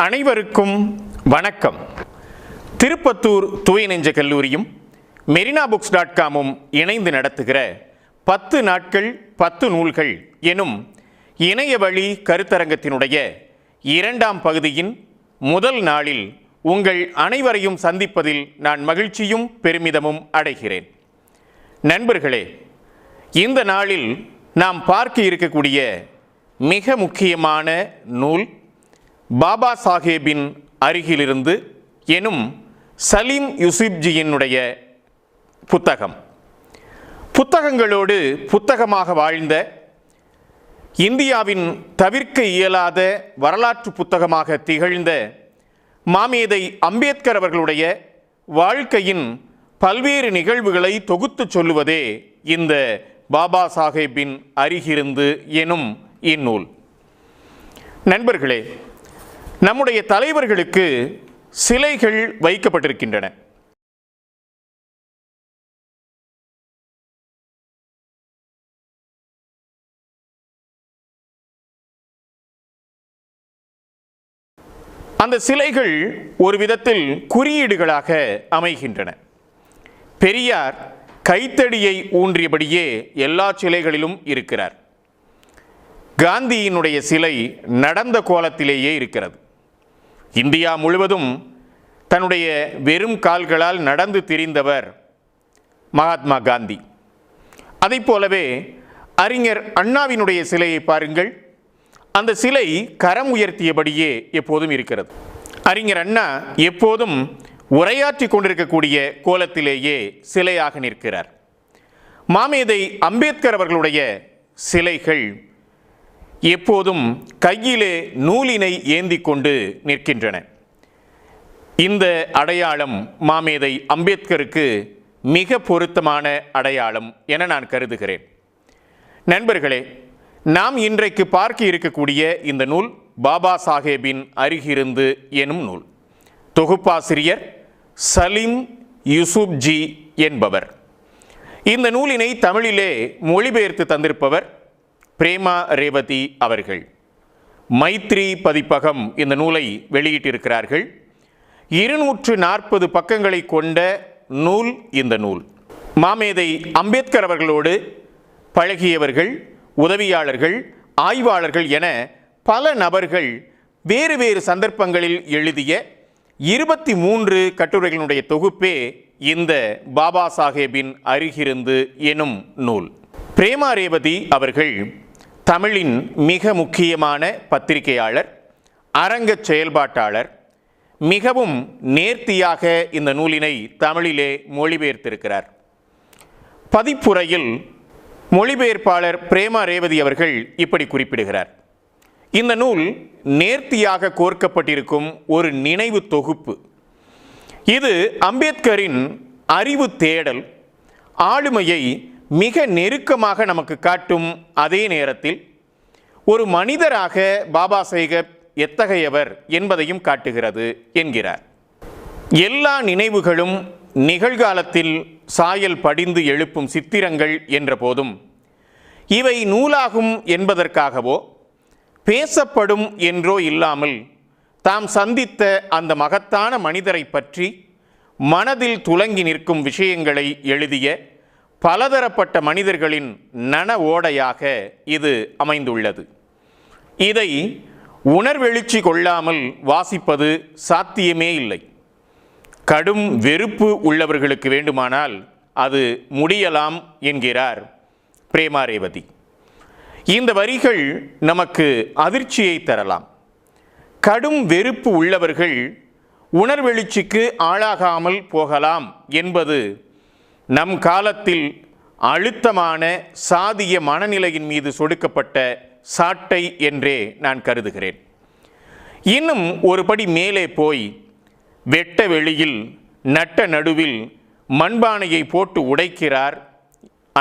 அனைவருக்கும் வணக்கம். திருப்பத்தூர் தூய நெஞ்ச கல்லூரியும் மெரினாபுக்ஸ்.com இணைந்து நடத்துகிற 10 நாட்கள் 10 நூல்கள் எனும் இணையவழி கருத்தரங்கத்தினுடைய 2ஆம் பகுதியின் முதல் நாளில் உங்கள் அனைவரையும் சந்திப்பதில் நான் மகிழ்ச்சியும் பெருமிதமும் அடைகிறேன். நண்பர்களே, இந்த நாளில் நாம் பார்க்க இருக்கக்கூடிய மிக முக்கியமான நூல் பாபா சாஹேபின் அருகிலிருந்து எனும் சலீம் யூசுப்ஜியினுடைய புத்தகம். புத்தகங்களோடு புத்தகமாக வாழ்ந்த, இந்தியாவின் தவிர்க்க இயலாத வரலாற்று புத்தகமாக திகழ்ந்த மாமேதை அம்பேத்கர் அவர்களுடைய வாழ்க்கையின் பல்வேறு நிகழ்வுகளை தொகுத்து சொல்லுவதே இந்த பாபா சாஹேபின் அருகிலிருந்து எனும் இந்நூல். நண்பர்களே, நம்முடைய தலைவர்களுக்கு சிலைகள் வைக்கப்பட்டிருக்கின்றன. அந்த சிலைகள் ஒரு விதத்தில் குறியீடுகளாக அமைகின்றன. பெரியார் கைத்தடியை ஊன்றியபடியே எல்லா சிலைகளிலும் இருக்கிறார். காந்தியினுடைய சிலை நடந்த கோலத்திலேயே இருக்கிறது. இந்தியா முழுவதும் தன்னுடைய வெறும் கால்களால் நடந்து திரிந்தவர் மகாத்மா காந்தி. அதை போலவே அறிஞர் அண்ணாவினுடைய சிலையை பாருங்கள். அந்த சிலை கரம் உயர்த்தியபடியே எப்போதும் இருக்கிறது. அறிஞர் அண்ணா எப்போதும் உரையாற்றி கொண்டிருக்கக்கூடிய கோலத்திலேயே சிலையாக நிற்கிறார். மாமேதை அம்பேத்கர் அவர்களுடைய சிலைகள் எப்போதும் கையிலே நூலினை ஏந்தி கொண்டு நிற்கின்றன. இந்த அடையாளம் மாமேதை அம்பேத்கருக்கு மிக பொருத்தமான அடையாளம் என நான் கருதுகிறேன். நண்பர்களே, நாம் இன்றைக்கு பார்க்க இருக்கக்கூடிய இந்த நூல் பாபா சாஹேபின் அருகிலிருந்து எனும் நூல். தொகுப்பாசிரியர் சலீம் யூசுப்ஜி என்பவர். இந்த நூலினை தமிழிலே மொழிபெயர்த்து தந்திருப்பவர் பிரேமா ரேவதி அவர்கள். மைத்ரி பதிப்பகம் இந்த நூலை வெளியிட்டிருக்கிறார்கள். 240 பக்கங்களை கொண்ட நூல் இந்த நூல். மாமேதை அம்பேத்கர் அவர்களோடு பழகியவர்கள், உதவியாளர்கள், ஆய்வாளர்கள் என பல நபர்கள் வேறு வேறு சந்தர்ப்பங்களில் எழுதிய 23 கட்டுரைகளுடைய தொகுப்பே இந்த பாபா சாஹேபின் அருகிலிருந்து எனும் நூல். பிரேமா ரேவதி அவர்கள் தமிழின் மிக முக்கியமான பத்திரிகையாளர், அரங்க செயல்பாட்டாளர். மிகவும் நேர்த்தியாக இந்த நூலினை தமிழிலே மொழிபெயர்த்திருக்கிறார். பதிப்புரையில் மொழிபெயர்ப்பாளர் பிரேமா ரேவதி அவர்கள் இப்படி குறிப்பிடுகிறார்: இந்த நூல் நேர்த்தியாக கோர்க்கப்பட்டிருக்கும் ஒரு நினைவு தொகுப்பு. இது அம்பேத்கரின் அறிவு தேடல், ஆளுமையை மிக நெருக்கமாக நமக்கு காட்டும் அதே நேரத்தில் ஒரு மனிதராக பாபா சாஹேப் எத்தகையவர் என்பதையும் காட்டுகிறது என்கிறார். எல்லா நினைவுகளும் நிகழ்காலத்தில் சாயல் படிந்து எழுப்பும் சித்திரங்கள் என்ற போதும் இவை நூலாகும் என்பதற்காகவோ பேசப்படும் என்றோ இல்லாமல் தாம் சந்தித்த அந்த மகத்தான மனிதரை பற்றி மனதில் துலங்கி நிற்கும் விஷயங்களை எழுதிய பலதரப்பட்ட மனிதர்களின் நன ஓடையாக இது அமைந்துள்ளது. இதை உணர்வெழுச்சி கொள்ளாமல் வாசிப்பது சாத்தியமே இல்லை. கடும் வெறுப்பு உள்ளவர்களுக்கு வேண்டுமானால் அது முடியலாம் என்கிறார் பிரேமா ரேவதி. இந்த வரிகள் நமக்கு அதிர்ச்சியை தரலாம். கடும் வெறுப்பு உள்ளவர்கள் உணர்வெழுச்சிக்கு ஆளாகாமல் போகலாம் என்பது நம் காலத்தில் அழுத்தமான சாதிய மனநிலையின் மீது சொடுக்கப்பட்ட சாட்டை என்றே நான் கருதுகிறேன். இன்னும் ஒரு படி மேலே போய் வெட்ட வெளியில் நட்ட நடுவில் மண்பானையை போட்டு உடைக்கிறார்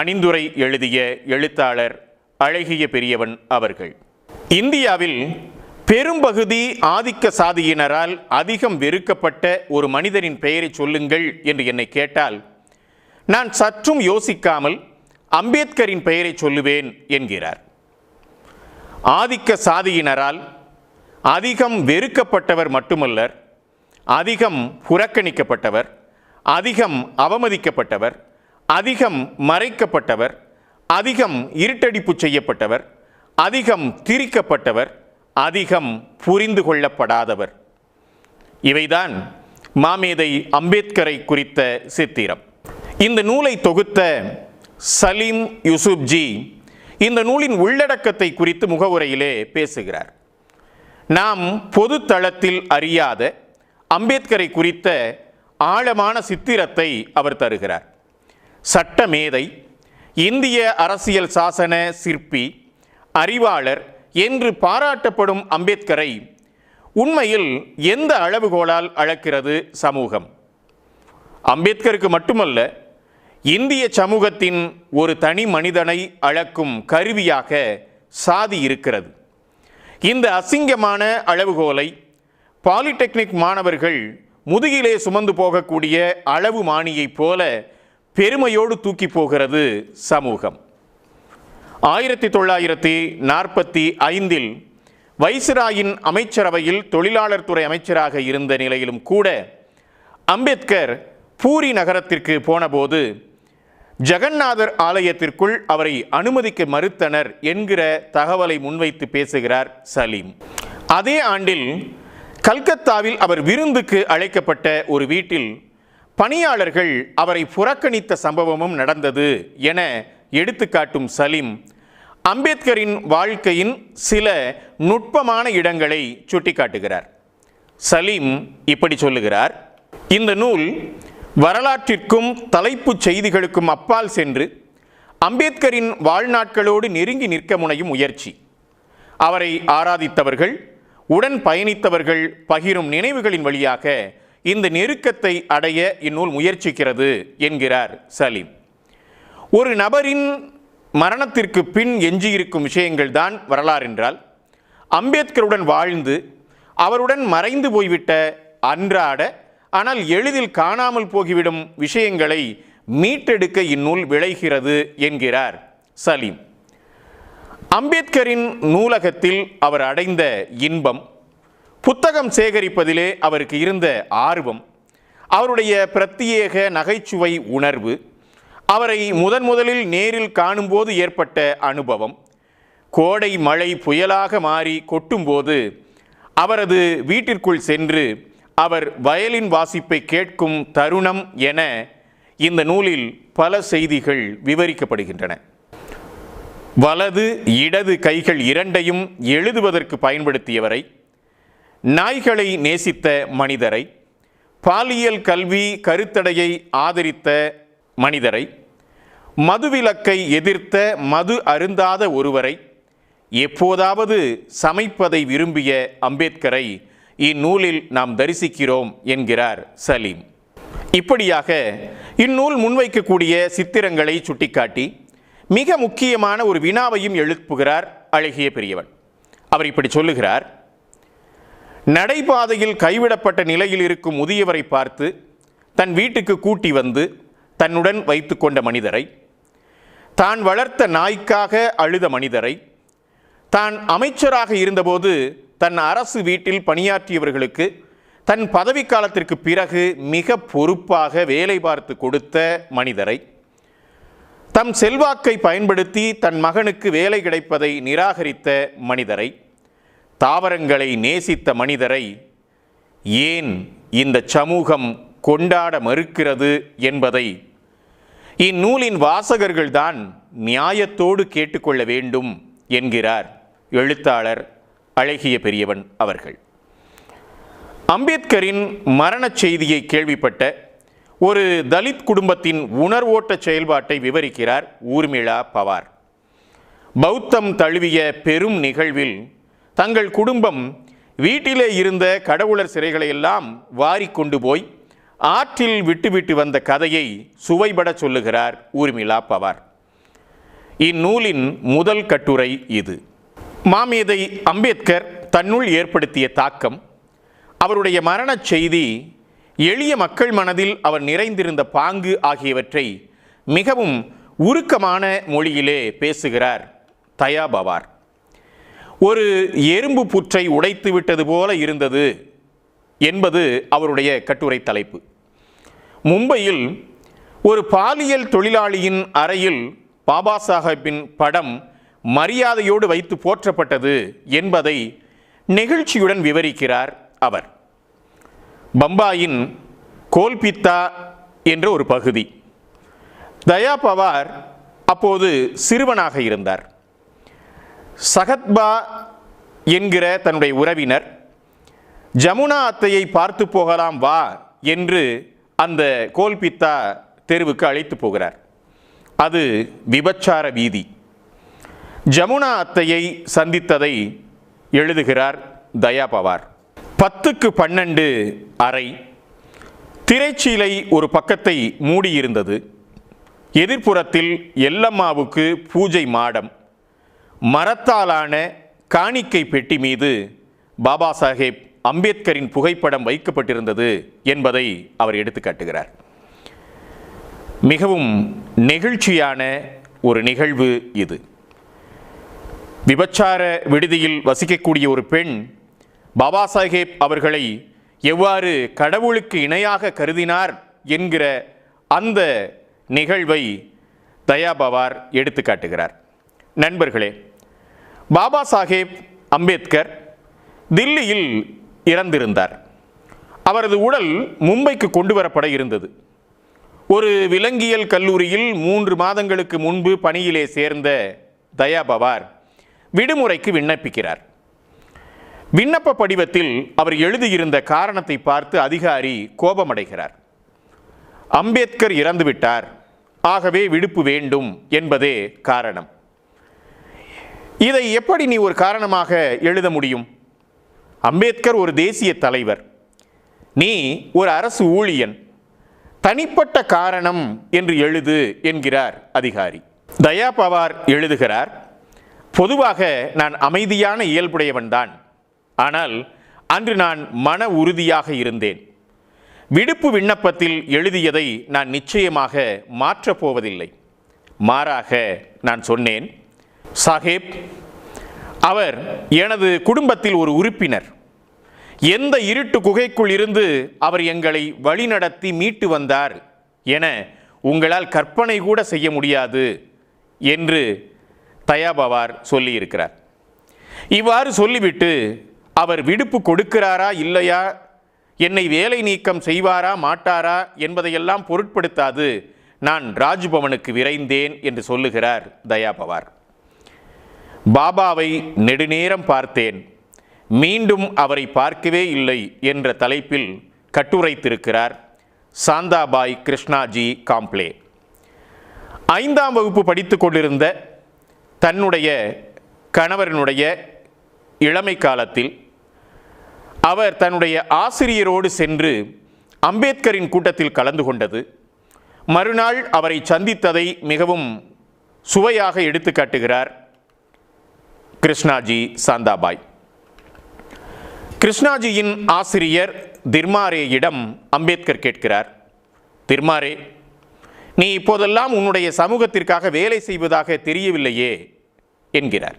அணிந்துரை எழுதிய எழுத்தாளர் அழகிய பெரியவன் அவர்கள். இந்தியாவில் பெரும்பகுதி ஆதிக்க சாதியினரால் அதிகம் வெறுக்கப்பட்ட ஒரு மனிதரின் பெயரை சொல்லுங்கள் என்று என்னை கேட்டால் நான் சற்றும் யோசிக்காமல் அம்பேத்கரின் பெயரை சொல்லுவேன் என்கிறார். ஆதிக்க சாதியினரால் அதிகம் வெறுக்கப்பட்டவர் மட்டுமல்லர், அதிகம் புறக்கணிக்கப்பட்டவர், அதிகம் அவமதிக்கப்பட்டவர், அதிகம் மறைக்கப்பட்டவர், அதிகம் இருட்டடிப்பு செய்யப்பட்டவர், அதிகம் திரிக்கப்பட்டவர், அதிகம் புரிந்து கொள்ளப்படாதவர். இவைதான் மாமேதை அம்பேத்கரை குறித்த சித்திரம். இந்த நூலை தொகுத்த சலீம் யூசுப்ஜி இந்த நூலின் உள்ளடக்கத்தை குறித்து முகவுரையிலே பேசுகிறார். நாம் பொது தளத்தில் அறியாத அம்பேத்கரை குறித்த ஆழமான சித்திரத்தை அவர் தருகிறார். சட்ட மேதை, இந்திய அரசியல் சாசன சிற்பி, அறிவாளர் என்று பாராட்டப்படும் அம்பேத்கரை உண்மையில் எந்த அளவுகோலால் அளக்கிறது சமூகம்? அம்பேத்கருக்கு மட்டுமல்ல, இந்திய சமூகத்தின் ஒரு தனி மனிதனை அளக்கும் கருவியாக சாதி இருக்கிறது. இந்த அசிங்கமான அளவுகோலை பாலிடெக்னிக் மாணவர்கள் முதுகிலே சுமந்து போகக்கூடிய அளவு மானியைப் போல பெருமையோடு தூக்கி போகிறது சமூகம். 1945 வைஸ்ராயின் அமைச்சரவையில் தொழிலாளர் துறை அமைச்சராக இருந்த நிலையிலும் கூட அம்பேத்கர் பூரி நகரத்திற்கு போனபோது ஜெகநாதர் ஆலயத்திற்குள் அவரை அனுமதிக்க மறுத்தனர் என்கிற தகவலை முன்வைத்து பேசுகிறார் சலீம். அதே ஆண்டில் கல்கத்தாவில் அவர் விருந்துக்கு அழைக்கப்பட்ட ஒரு வீட்டில் பணியாளர்கள் அவரை புறக்கணித்த சம்பவமும் நடந்தது என எடுத்துக்காட்டும் சலீம் அம்பேத்கரின் வாழ்க்கையின் சில நுட்பமான இடங்களை சுட்டிக்காட்டுகிறார். சலீம் இப்படி சொல்லுகிறார்: இந்த நூல் வரலாற்றிற்கும் தலைப்புச் செய்திகளுக்கும் அப்பால் சென்று அம்பேத்கரின் வாழ்நாட்களோடு நெருங்கி நிற்க முனையும் முயற்சி. அவரை ஆராதித்தவர்கள், உடன் பயணித்தவர்கள் பகிரும் நினைவுகளின் வழியாக இந்த நெருக்கத்தை அடைய இந்நூல் முயற்சிக்கிறது என்கிறார் சலீம். ஒரு நபரின் மரணத்திற்கு பின் எஞ்சியிருக்கும் விஷயங்கள் தான் வரலாறு என்றால், அம்பேத்கருடன் வாழ்ந்து அவருடன் மறைந்து போய்விட்ட அன்றாட ஆனால் எளிதில் காணாமல் போகிவிடும் விஷயங்களை மீட்டெடுக்க இந்நூல் விளைகிறது என்கிறார் சலீம். அம்பேத்கரின் நூலகத்தில் அவர் அடைந்த இன்பம், புத்தகம் சேகரிப்பதிலே அவருக்கு இருந்த ஆர்வம், அவருடைய பிரத்யேக நகைச்சுவை உணர்வு, அவரை முதலில் நேரில் காணும்போது ஏற்பட்ட அனுபவம், கோடை மழை புயலாக மாறி கொட்டும்போது அவரது வீட்டிற்குள் சென்று அவர் வயலின் வாசிப்பை கேட்கும் தருணம் என இந்த நூலில் பல செய்திகள் விவரிக்கப்படுகின்றன. வலது இடது கைகள் இரண்டையும் எழுதுவதற்கு பயன்படுத்தியவரை, நாய்களை நேசித்த மனிதரை, பாலியல் கல்வி கருத்தடையை ஆதரித்த மனிதரை, மதுவிலக்கை எதிர்த்த மது அருந்தாத ஒருவரை, எப்போதாவது சமைப்பதை விரும்பிய அம்பேத்கரை இந்நூலில் நாம் தரிசிக்கிறோம் என்கிறார் சலீம். இப்படியாக இந்நூல் முன்வைக்கக்கூடிய சித்திரங்களை சுட்டிக்காட்டி மிக முக்கியமான ஒரு வினாவையும் எழுப்புகிறார் அழகிய பெரியவன். அவர் இப்படி சொல்லுகிறார்: நடைபாதையில் கைவிடப்பட்ட நிலையில் இருக்கும் முதியவரை பார்த்து தன் வீட்டுக்கு கூட்டி வந்து தன்னுடன் வைத்து கொண்ட மனிதரை, தான் வளர்த்த நாய்க்காக அழுத மனிதரை, தான் அமைச்சராக இருந்தபோது தன் அரசு வீட்டில் பணியாற்றியவர்களுக்கு தன் பதவிக்காலத்திற்கு பிறகு மிக பொறுப்பாக வேலை பார்த்து கொடுத்த மனிதரை, தம் செல்வாக்கை பயன்படுத்தி தன் மகனுக்கு வேலை கிடைப்பதை நிராகரித்த மனிதரை, தாவரங்களை நேசித்த மனிதரை ஏன் இந்த சமூகம் கொண்டாட மறுக்கிறது என்பதை இந்நூலின் வாசகர்கள்தான் நியாயத்தோடு கேட்டுக்கொள்ள வேண்டும் என்கிறார் எழுத்தாளர் அழகிய பெரியவன் அவர்கள். அம்பேத்கரின் மரணச் செய்தியை கேள்விப்பட்ட ஒரு தலித் குடும்பத்தின் உணர்வோட்ட செயல்பாட்டை விவரிக்கிறார் ஊர்மிளா பவார். பௌத்தம் தழுவிய பெரும் நிகழ்வில் தங்கள் குடும்பம் வீட்டிலே இருந்த கடவுளர் சிலைகளை எல்லாம் வாரிக்கொண்டு போய் ஆற்றில் விட்டுவிட்டு வந்த கதையை சுவைபட சொல்லுகிறார் ஊர்மிளா பவார். இந்நூலின் முதல் கட்டுரை இது. மாமேதை அம்பேத்கர் தன்னுள் ஏற்படுத்திய தாக்கம், அவருடைய மரணச் செய்தி, எளிய மக்கள் மனதில் அவர் நிறைந்திருந்த பாங்கு ஆகியவற்றை மிகவும் உருக்கமான மொழியிலே பேசுகிறார் தயா பவார். ஒரு எறும்பு புற்றை உடைத்து விட்டது போல இருந்தது என்பது அவருடைய கட்டுரை தலைப்பு. மும்பையில் ஒரு பாலியல் தொழிலாளியின் அறையில் பாபா சாஹேப்பின் படம் மரியாதையோடு வைத்து போற்றப்பட்டது என்பதை நெகிழ்ச்சியுடன் விவரிக்கிறார் அவர். பம்பாயின் கோல்பித்தா என்ற ஒரு பகுதி. தயா பவார் அப்போது சிறுவனாக இருந்தார். சகத்பா என்கிற தன்னுடைய உறவினர் ஜமுனா அத்தையை பார்த்து போகலாம் வா என்று அந்த கோல்பித்தா தெருவுக்கு அழைத்து போகிறார். அது விபச்சார வீதி. ஜமுனா அத்தையை சந்தித்ததை எழுதுகிறார் தயா பவார். 10க்கு 12 அறை, திரைச்சீலை ஒரு பக்கத்தை மூடியிருந்தது. எதிர்ப்புறத்தில் எல்லம்மாவுக்கு பூஜை மாடம், மரத்தாலான காணிக்கை பெட்டி மீது பாபா சாஹேப் அம்பேத்கரின் புகைப்படம் வைக்கப்பட்டிருந்தது என்பதை அவர் எடுத்துக்காட்டுகிறார். மிகவும் நெகிழ்ச்சியான ஒரு நிகழ்வு இது. விபச்சார விடுதியில் வசிக்கக்கூடிய ஒரு பெண் பாபா சாஹேப் அவர்களை எவ்வாறு கடவுளுக்கு இணையாக கருதினார் என்கிற அந்த நிகழ்வை தயா பவார் எடுத்து காட்டுகிறார். நண்பர்களே, பாபா சாஹேப் அம்பேத்கர் தில்லியில் இறந்திருந்தார். அவரது உடல் மும்பைக்கு கொண்டு வரப்பட இருந்தது. ஒரு விலங்கியல் கல்லூரியில் 3 மாதங்களுக்கு முன்பு பணியிலே சேர்ந்த தயா பவார் விடுமுறைக்கு விண்ணப்பிக்கிறார். விண்ணப்ப படிவத்தில் அவர் எழுதியிருந்த காரணத்தை பார்த்து அதிகாரி கோபமடைகிறார். அம்பேத்கர் இறந்துவிட்டார், ஆகவே விடுப்பு வேண்டும் என்பதே காரணம். இதை எப்படி நீ ஒரு காரணமாக எழுத முடியும்? அம்பேத்கர் ஒரு தேசிய தலைவர், நீ ஒரு அரசு ஊழியன், தனிப்பட்ட காரணம் என்று எழுது என்கிறார் அதிகாரி. தயா பவார் எழுதுகிறார், பொதுவாக நான் அமைதியான இயல்புடையவன்தான், ஆனால் அன்று நான் மன உறுதியாக இருந்தேன். விடுப்பு விண்ணப்பத்தில் எழுதியதை நான் நிச்சயமாக மாற்றப் போவதில்லை. மாறாக நான் சொன்னேன், சாஹேப், அவர் எனது குடும்பத்தில் ஒரு உறுப்பினர். எந்த இருட்டு குகைக்குள் இருந்து அவர் எங்களை வழிநடத்தி மீட்டு வந்தார் என உங்களால் கற்பனை கூட செய்ய முடியாது என்று தயா பவார் சொல்லியிருக்கிறார். இவ்வாறு சொல்லிவிட்டு அவர் விடுப்பு கொடுக்கிறாரா இல்லையா, என்னை வேலை நீக்கம் செய்வாரா மாட்டாரா என்பதையெல்லாம் பொருட்படுத்தாது நான் ராஜ்பவனுக்கு விரைந்தேன் என்று சொல்லுகிறார் தயா பவார். பாபாவை நெடுநேரம் பார்த்தேன், மீண்டும் அவரை பார்க்கவே இல்லை என்ற தலைப்பில் கட்டுரைத்திருக்கிறார் சாந்தாபாய் கிருஷ்ணாஜி காம்ப்ளே. 5ஆம் வகுப்பு படித்து கொண்டிருந்த தன்னுடைய கணவரினுடைய இளமை காலத்தில் அவர் தன்னுடைய ஆசிரியரோடு சென்று அம்பேத்கரின் கூட்டத்தில் கலந்து கொண்டது, மறுநாள் அவரை சந்தித்ததை மிகவும் சுவையாக எடுத்து காட்டுகிறார் கிருஷ்ணாஜி சாந்தாபாய். கிருஷ்ணாஜியின் ஆசிரியர் திர்மாரேயிடம் அம்பேத்கர் கேட்கிறார், திர்மாரே, நீ இப்போதெல்லாம் உன்னுடைய சமூகத்திற்காக வேலை செய்வதாக தெரியவில்லையே என்கிறார்.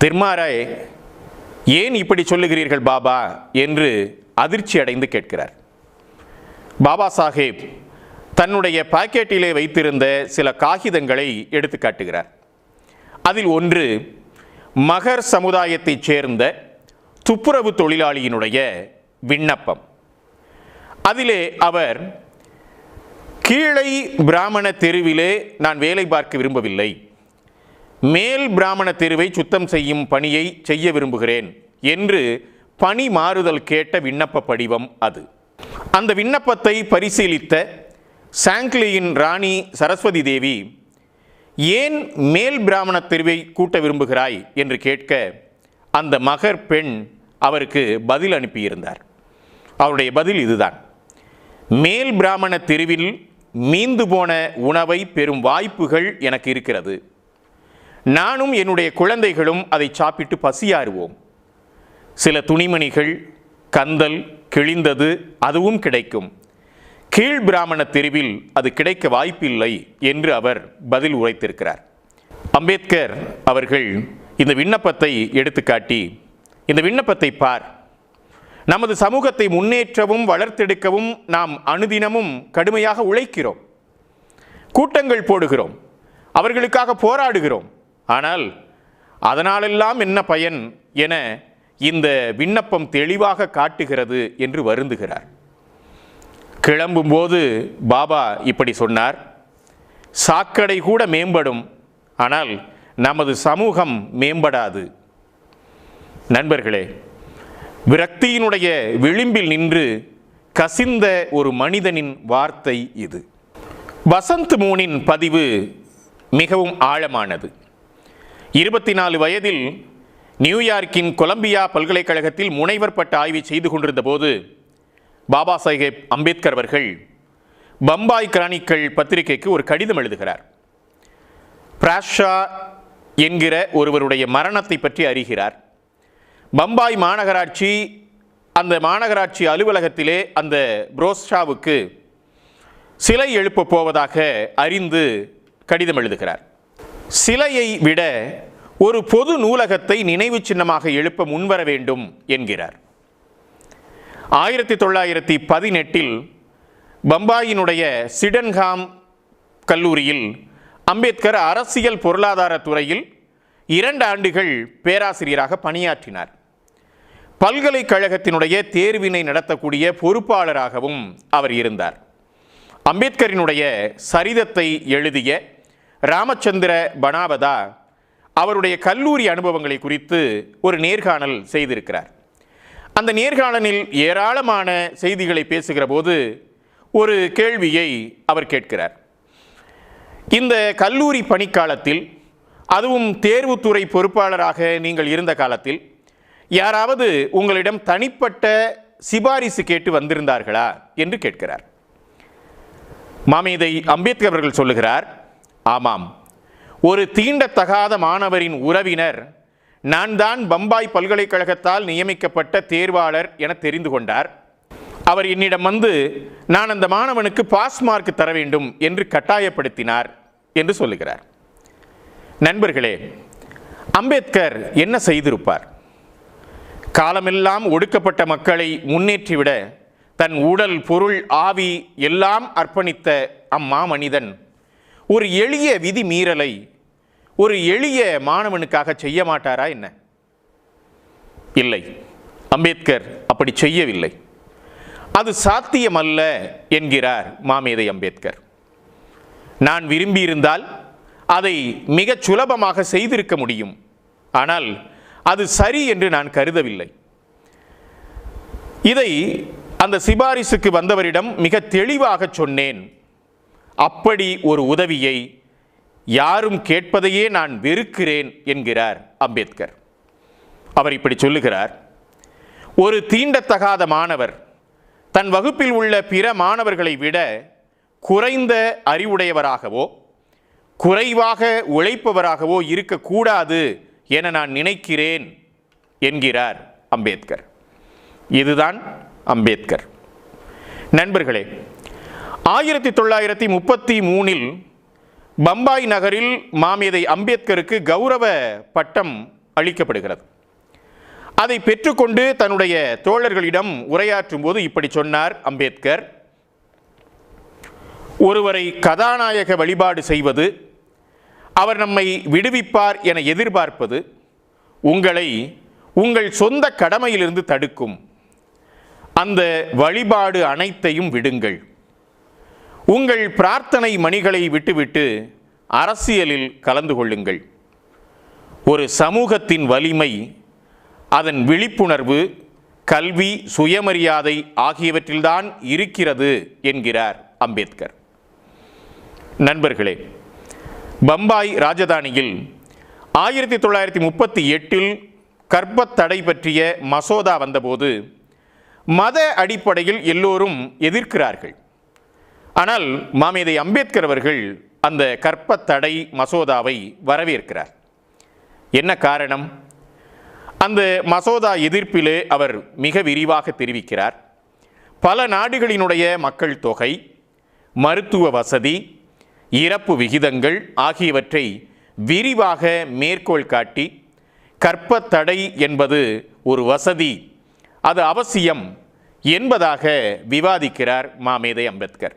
திர்மாரே, ஏன் இப்படி சொல்லுகிறீர்கள் பாபா என்று அதிர்ச்சி அடைந்து கேட்கிறார். பாபா சாஹேப் தன்னுடைய பாக்கெட்டிலே வைத்திருந்த சில காகிதங்களை எடுத்து காட்டுகிறார். அதில் ஒன்று மகர் சமுதாயத்தைச் சேர்ந்த துப்புரவு தொழிலாளியினுடைய விண்ணப்பம். அதிலே அவர், கீழை பிராமண தெருவிலே நான் வேலை பார்க்க விரும்பவில்லை, மேல் பிராமண தெருவை சுத்தம் செய்யும் பணியை செய்ய விரும்புகிறேன் என்று பணி மாறுதல் கேட்ட விண்ணப்ப படிவம் அது. அந்த விண்ணப்பத்தை பரிசீலித்த சாங்க்லியின் ராணி சரஸ்வதி தேவி, ஏன் மேல் பிராமண தெருவை கூட்ட விரும்புகிறாய் என்று கேட்க அந்த மகர் பெண் அவருக்கு பதில் அனுப்பியிருந்தார். அவருடைய பதில் இதுதான், மேல் பிராமண தெருவில் மீந்து போன உணவை பெறும் வாய்ப்புகள் எனக்கு இருக்கிறது. நானும் என்னுடைய குழந்தைகளும் அதை சாப்பிட்டு பசியாறுவோம். சில துணிமணிகள், கந்தல், கிழிந்தது அதுவும் கிடைக்கும். கீழ் பிராமண தெருவில் அது கிடைக்க வாய்ப்பில்லை என்று அவர் பதில் உரைத்திருக்கிறார். அம்பேத்கர் அவர்கள் இந்த விண்ணப்பத்தை எடுத்துக்காட்டி, இந்த விண்ணப்பத்தை பார், நமது சமூகத்தை முன்னேற்றவும் வளர்த்தெடுக்கவும் நாம் அனுதினமும் கடுமையாக உழைக்கிறோம், கூட்டங்கள் போடுகிறோம், அவர்களுக்காக போராடுகிறோம். ஆனால் அதனாலெல்லாம் என்ன பயன் என இந்த விண்ணப்பம் தெளிவாக காட்டுகிறது என்று வருந்துகிறார். கிளம்பும்போது பாபா இப்படி சொன்னார், சாக்கடை கூட மேம்படும், ஆனால் நமது சமூகம் மேம்படாது. நண்பர்களே, விரக்தியினுடைய விளிம்பில் நின்று கசிந்த ஒரு மனிதனின் வார்த்தை இது. வசந்த் மூனின் பதிவு மிகவும் ஆழமானது. 24 வயதில் நியூயார்க்கின் கொலம்பியா பல்கலைக்கழகத்தில் முனைவர் பட்ட ஆய்வை செய்து கொண்டிருந்த போது பாபா சாஹேப் அம்பேத்கர் அவர்கள் பம்பாய் கிரானிக்கல் பத்திரிகைக்கு ஒரு கடிதம் எழுதுகிறார். பிராஷா என்கிற ஒருவருடைய மரணத்தை பற்றி அறிகிறார். பம்பாய் மாநகராட்சி, அந்த மாநகராட்சி அலுவலகத்திலே அந்த புரோஸ்ஷாவுக்கு சிலை எழுப்பப் போவதாக அறிந்து கடிதம் எழுதுகிறார். சிலையை விட ஒரு பொது நூலகத்தை நினைவு சின்னமாக எழுப்ப முன்வர வேண்டும் என்கிறார். 1918 பம்பாயினுடைய சிடன்ஹாம் கல்லூரியில் அம்பேத்கர் அரசியல் பொருளாதார துறையில் 2 ஆண்டுகள் பேராசிரியராக பணியாற்றினார். பல்கலைக்கழகத்தினுடைய தேர்வினை நடத்தக்கூடிய பொறுப்பாளராகவும் அவர் இருந்தார். அம்பேத்கரினுடைய சரிதத்தை எழுதிய ராமச்சந்திர பனாவதா அவருடைய கல்லூரி அனுபவங்களை குறித்து ஒரு நேர்காணல் செய்திருக்கிறார். அந்த நேர்காணலில் ஏராளமான செய்திகளை பேசுகிற போது ஒரு கேள்வியை அவர் கேட்கிறார். இந்த கல்லூரி பணிக்காலத்தில், அதுவும் தேர்வுத்துறை பொறுப்பாளராக நீங்கள் இருந்த காலத்தில், யாராவது உங்களிடம் தனிப்பட்ட சிபாரிசு கேட்டு வந்திருந்தார்களா என்று கேட்கிறார். மாமேதை அம்பேத்கர் அவர்கள் சொல்லுகிறார், ஆமாம், ஒரு தீண்டத்தகாத மாணவரின் உறவினர் நான் தான் பம்பாய் பல்கலைக்கழகத்தால் நியமிக்கப்பட்ட தேர்வாளர் என தெரிந்து கொண்டார். அவர் என்னிடம் வந்து நான் அந்த மாணவனுக்கு பாஸ் மார்க் தர வேண்டும் என்று கட்டாயப்படுத்தினார் என்று சொல்லுகிறார். நண்பர்களே, அம்பேத்கர் என்ன செய்திருப்பார்? காலமெல்லாம் ஒடுக்கப்பட்ட மக்களை முன்னேற்றிவிட தன் உடல், பொருள், ஆவி எல்லாம் அர்ப்பணித்த அம்மாமனிதன் ஒரு எளிய விதி மீறலை ஒரு எளிய மாணவனுக்காக செய்ய மாட்டாரா என்ன? இல்லை, அம்பேத்கர் அப்படி செய்யவில்லை. அது சாத்தியமல்ல என்கிறார் மாமேதை அம்பேத்கர். நான் விரும்பியிருந்தால் அதை மிகச் சுலபமாக செய்திருக்க முடியும், ஆனால் அது சரி என்று நான் கருதவில்லை. இதை அந்த சிபாரிசுக்கு வந்தவரிடம் மிக தெளிவாக சொன்னேன். அப்படி ஒரு உதவியை யாரும் கேட்பதையே நான் வெறுக்கிறேன் என்கிறார் அம்பேத்கர். அவர் இப்படி சொல்லுகிறார், ஒரு தீண்டத்தகாத மாணவர் தன் வகுப்பில் உள்ள பிற மாணவர்களை விட குறைந்த அறிவுடையவராகவோ குறைவாக உழைப்பவராகவோ இருக்கக்கூடாது என நான் நினைக்கிறேன் என்கிறார் அம்பேத்கர். இதுதான் அம்பேத்கர். நண்பர்களே, 1933 பம்பாய் நகரில் மாமேதை அம்பேத்கருக்கு கௌரவ பட்டம் அளிக்கப்படுகிறது. அதை பெற்றுக்கொண்டு தன்னுடைய தோழர்களிடம் உரையாற்றும் போது இப்படி சொன்னார் அம்பேத்கர், ஒருவரை கதாநாயக வழிபாடு செய்வது, அவர் நம்மை விடுவிப்பார் என எதிர்பார்ப்பது உங்களை உங்கள் சொந்த கடமையிலிருந்து தடுக்கும். அந்த வழிபாடு அனைத்தையும் விடுங்கள். உங்கள் பிரார்த்தனை மணிகளை விட்டுவிட்டு அரசியலில் கலந்து கொள்ளுங்கள். ஒரு சமூகத்தின் வலிமை அதன் விழிப்புணர்வு, கல்வி, சுயமரியாதை ஆகியவற்றில்தான் இருக்கிறது என்கிறார் அம்பேத்கர். நண்பர்களே, பம்பாய் ராஜதானியில் 1938 கர்ப்பத் தடை பற்றிய மசோதா வந்தபோது மத அடிப்படையில் எல்லோரும் எதிர்க்கிறார்கள். ஆனால் மாமேதை அம்பேத்கர் அவர்கள் அந்த கர்ப்பத் தடை மசோதாவை வரவேற்கிறார். என்ன காரணம்? அந்த மசோதா எதிர்ப்பிலே அவர் மிக விரிவாக தெரிவிக்கிறார். பல நாடுகளினுடைய மக்கள் தொகை, மருத்துவ வசதி, இறப்பு விகிதங்கள் ஆகியவற்றை விரிவாக மேற்கோள் காட்டி கற்பத்தடை என்பது ஒரு வசதி, அது அவசியம் என்பதாக விவாதிக்கிறார் மாமேதை அம்பேத்கர்.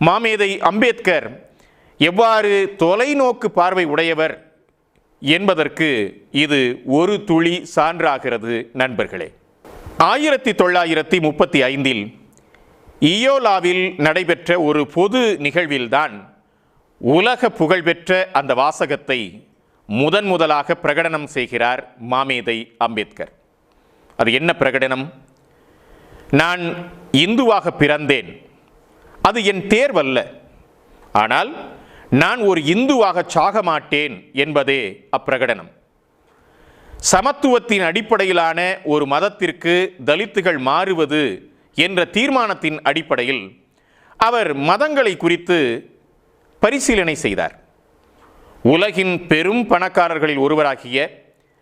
மாமேதை அம்பேத்கர் எவ்வாறு தொலைநோக்கு பார்வை உடையவர் என்பதற்கு இது ஒரு துளி சான்றாகிறது. நண்பர்களே, 1935 இயோலாவில் நடைபெற்ற ஒரு பொது நிகழ்வில்தான் உலக புகழ்பெற்ற அந்த வாசகத்தை முதலாக பிரகடனம் செய்கிறார் மாமேதை அம்பேத்கர். அது என்ன பிரகடனம்? நான் இந்துவாக பிறந்தேன், அது என் தேர்வல்ல, ஆனால் நான் ஒரு இந்துவாக சாக மாட்டேன் என்பதே அப்பிரகடனம். சமத்துவத்தின் அடிப்படையிலான ஒரு மதத்திற்கு தலித்துகள் மாறுவது என்ற தீர்மானத்தின் அடிப்படையில் அவர் மதங்களை குறித்து பரிசீலனை செய்தார். உலகின் பெரும் பணக்காரர்களில் ஒருவராகிய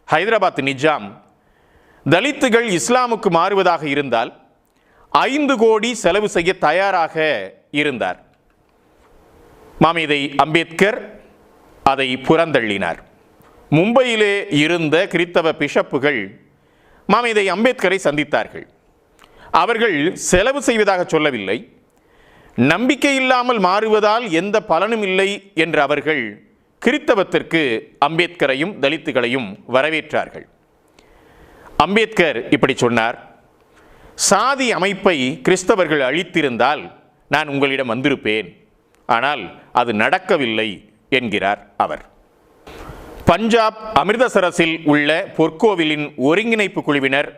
ஹைதராபாத் நிஜாம் தலித்துகள் இஸ்லாமுக்கு மாறுவதாக இருந்தால் 5 கோடி செலவு செய்ய தயாராக இருந்தார். மாமேதை அம்பேத்கர் அதை புறந்தள்ளினார். மும்பையிலே இருந்த கிறித்தவ பிஷப்புகள் மாமேதை அம்பேத்கரை சந்தித்தார்கள். அவர்கள் செலவு செய்வதாக சொல்லவில்லை, நம்பிக்கை இல்லாமல் மாறுவதால் எந்த பலனும் இல்லை என்று அவர்கள் கிறித்தவத்திற்கு அம்பேத்கரையும் தலித்துகளையும் வரவேற்றார்கள். அம்பேத்கர் இப்படி சொன்னார்: சாதி அமைப்பை கிறிஸ்தவர்கள் அழித்திருந்தால் நான் உங்களிடம் வந்திருப்பேன், ஆனால் அது நடக்கவில்லை என்கிறார் அவர். பஞ்சாப் அமிர்தசரஸில் உள்ள பொற்கோவிலின் ஒருங்கிணைப்பு குழுவினர்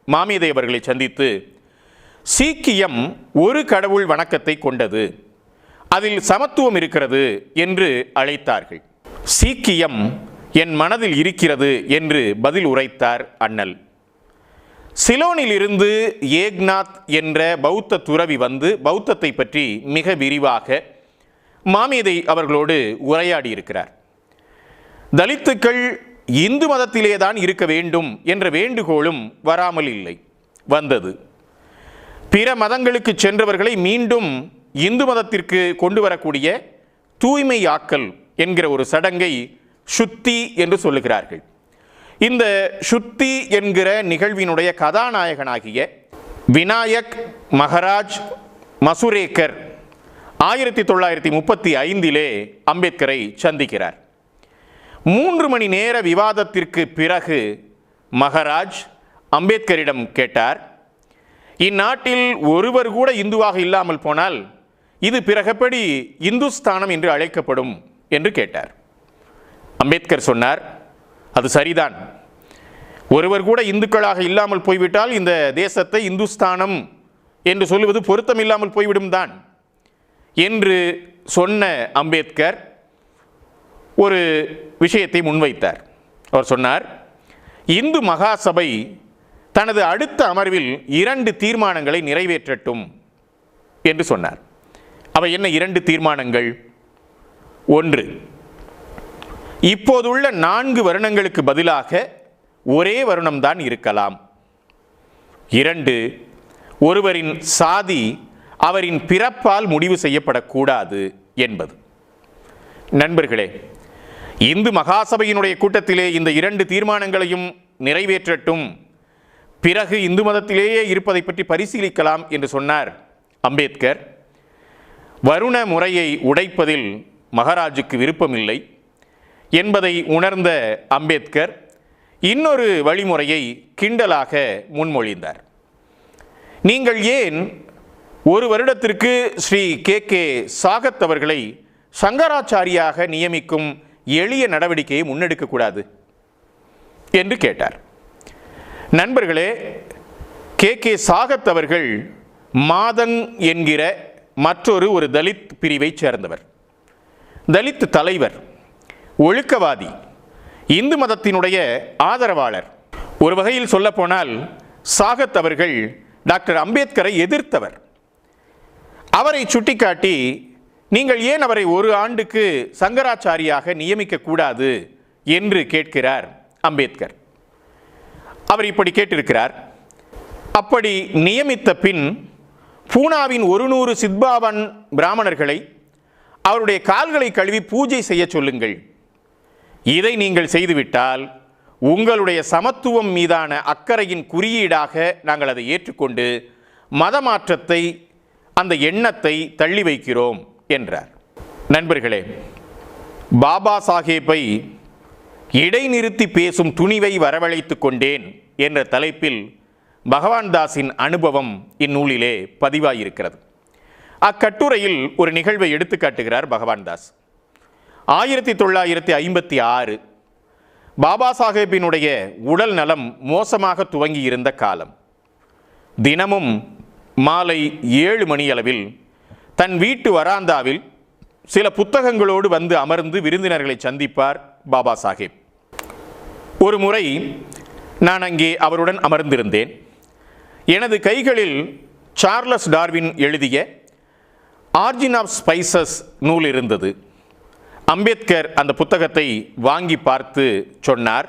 மாமேதை அவர்களை சந்தித்து, சீக்கியம் ஒரு கடவுள் வணக்கத்தை கொண்டது, அதில் சமத்துவம் இருக்கிறது என்று அழைத்தார்கள். சீக்கியம் என் மனதில் இருக்கிறது என்று பதில் உரைத்தார் அண்ணல். சிலோனில் இருந்து ஏக்நாத் என்ற பௌத்த துறவி வந்து பௌத்தத்தை பற்றி மிக விரிவாக மாமேதை அவர்களோடு உரையாடி இருக்கிறார். தலித்துக்கள் இந்து மதத்திலே தான் இருக்க வேண்டும் என்ற வேண்டுகோளும் வராமல் இல்லை, வந்தது. பிற மதங்களுக்கு சென்றவர்களை மீண்டும் இந்து மதத்திற்கு கொண்டு வரக்கூடிய தூய்மையாக்கல் என்கிற ஒரு சடங்கை சுத்தி என்று சொல்லுகிறார்கள். இந்த சுத்தி என்கிற நிகழ்வினுடைய கதாநாயகனாகிய விநாயக் மகராஜ் மசுரேக்கர் 1935 அம்பேத்கரை சந்திக்கிறார். 3 மணி நேர விவாதத்திற்கு பிறகு மகராஜ் அம்பேத்கரிடம் கேட்டார், இந்நாட்டில் ஒருவர் கூட இந்துவாக இல்லாமல் போனால் இது பிறகப்படி இந்துஸ்தானம் என்று அழைக்கப்படும் என்று கேட்டார். அம்பேத்கர் சொன்னார், அது சரிதான், ஒருவர் கூட இந்துக்களாக இல்லாமல் போய்விட்டால் இந்த தேசத்தை இந்துஸ்தானம் என்று சொல்லுவது பொருத்தமில்லாமல் போய்விடும் தான் என்று சொன்ன அம்பேத்கர் ஒரு விஷயத்தை முன்வைத்தார். அவர் சொன்னார், இந்து மகாசபை தனது அடுத்த அமர்வில் 2 தீர்மானங்களை நிறைவேற்றட்டும் என்று சொன்னார். அவை என்ன 2 தீர்மானங்கள்? 1, இப்போதுள்ள 4 வருணங்களுக்கு பதிலாக ஒரே வருணம்தான் இருக்கலாம். 2, ஒருவரின் சாதி அவரின் பிறப்பால் முடிவு செய்யப்படக்கூடாது என்பது. நண்பர்களே, இந்து மகாசபையினுடைய கூட்டத்திலே இந்த 2 தீர்மானங்களையும் நிறைவேற்றட்டும், பிறகு இந்து மதத்திலேயே இருப்பதை பற்றி பரிசீலிக்கலாம் என்று சொன்னார் அம்பேத்கர். வருண முறையை உடைப்பதில் மகாராஜுக்கு விருப்பமில்லை என்பதை உணர்ந்த அம்பேத்கர் இன்னொரு வழிமுறையை கிண்டலாக முன்மொழிந்தார். நீங்கள் ஏன் ஒரு வருடத்திற்கு ஸ்ரீ கே சாகத் அவர்களை சங்கராச்சாரியாக நியமிக்கும் எளிய நடவடிக்கையை முன்னெடுக்கக்கூடாது என்று கேட்டார். நண்பர்களே, கே சாகத் அவர்கள் மாதங் என்கிற ஒரு தலித் பிரிவை சேர்ந்தவர், தலித் தலைவர், ஒழுக்கவாதி, இந்து மதத்தினுடைய ஆதரவாளர். ஒரு வகையில் சொல்லப்போனால் சாகத் அவர்கள் டாக்டர் அம்பேத்கரை எதிர்த்தவர். அவரை சுட்டிக்காட்டி, நீங்கள் ஏன் அவரை 1 ஆண்டுக்கு சங்கராச்சாரியாக நியமிக்கக்கூடாது என்று கேட்கிறார் அம்பேத்கர். அவர் இப்படி கேட்டிருக்கிறார், அப்படி நியமித்த பின் பூனாவின் 100 சித்பாவன் பிராமணர்களை அவருடைய கால்களை கழுவி பூஜை செய்ய சொல்லுங்கள். இதை நீங்கள் செய்துவிட்டால் உங்களுடைய சமத்துவம் மீதான அக்கறையின் குறியீடாக நாங்கள் அதை ஏற்றுக்கொண்டு மதமாற்றத்தை, அந்த எண்ணத்தை தள்ளி வைக்கிறோம் என்றார். நண்பர்களே, பாபா சாஹேப்பை இடைநிறுத்தி பேசும் துணிவை வரவழைத்து கொண்டேன் என்ற தலைப்பில் பகவான் தாஸின் அனுபவம் இந்நூலிலே பதிவாயிருக்கிறது. அக்கட்டுரையில் ஒரு நிகழ்வை எடுத்து காட்டுகிறார் பகவான் தாஸ். 1956 பாபா சாஹேப்பினுடைய உடல் நலம் மோசமாக துவங்கியிருந்த காலம். தினமும் மாலை 7 மணியளவில் தன் வீட்டு வராந்தாவில் சில புத்தகங்களோடு வந்து அமர்ந்து விருந்தினர்களை சந்திப்பார் பாபா சாஹேப். ஒரு முறை நான் அங்கே அவருடன் அமர்ந்திருந்தேன். எனது கைகளில் சார்லஸ் டார்வின் எழுதிய ஆரிஜின் ஆஃப் ஸ்பைசஸ் நூல் இருந்தது. அம்பேத்கர் அந்த புத்தகத்தை வாங்கி பார்த்து சொன்னார்,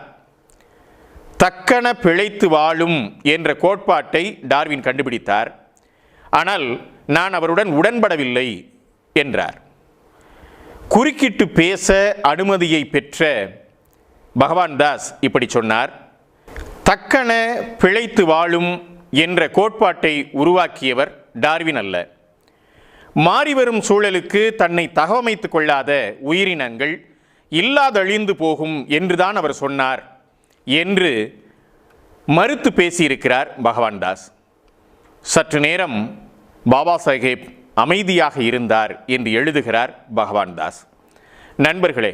தக்கன பிழைத்து வாழும் என்ற கோட்பாட்டை டார்வின் கண்டுபிடித்தார், ஆனால் நான் அவருடன் உடன்படவில்லை என்றார். குறுக்கிட்டு பேச அனுமதியை பெற்ற பகவான் தாஸ் இப்படி சொன்னார், தக்கன பிழைத்து வாழும் என்ற கோட்பாட்டை உருவாக்கியவர் டார்வின் அல்ல. மாறிவரும் சூழலுக்கு தன்னை தகவமைத்துக் கொள்ளாத உயிரினங்கள் இல்லாதழிந்து போகும் என்றுதான் அவர் சொன்னார் என்று மறுத்து பேசியிருக்கிறார் பகவான் தாஸ். சற்று நேரம் பாபா சாஹேப் அமைதியாக இருந்தார் என்று எழுதுகிறார் பகவான் தாஸ். நண்பர்களே,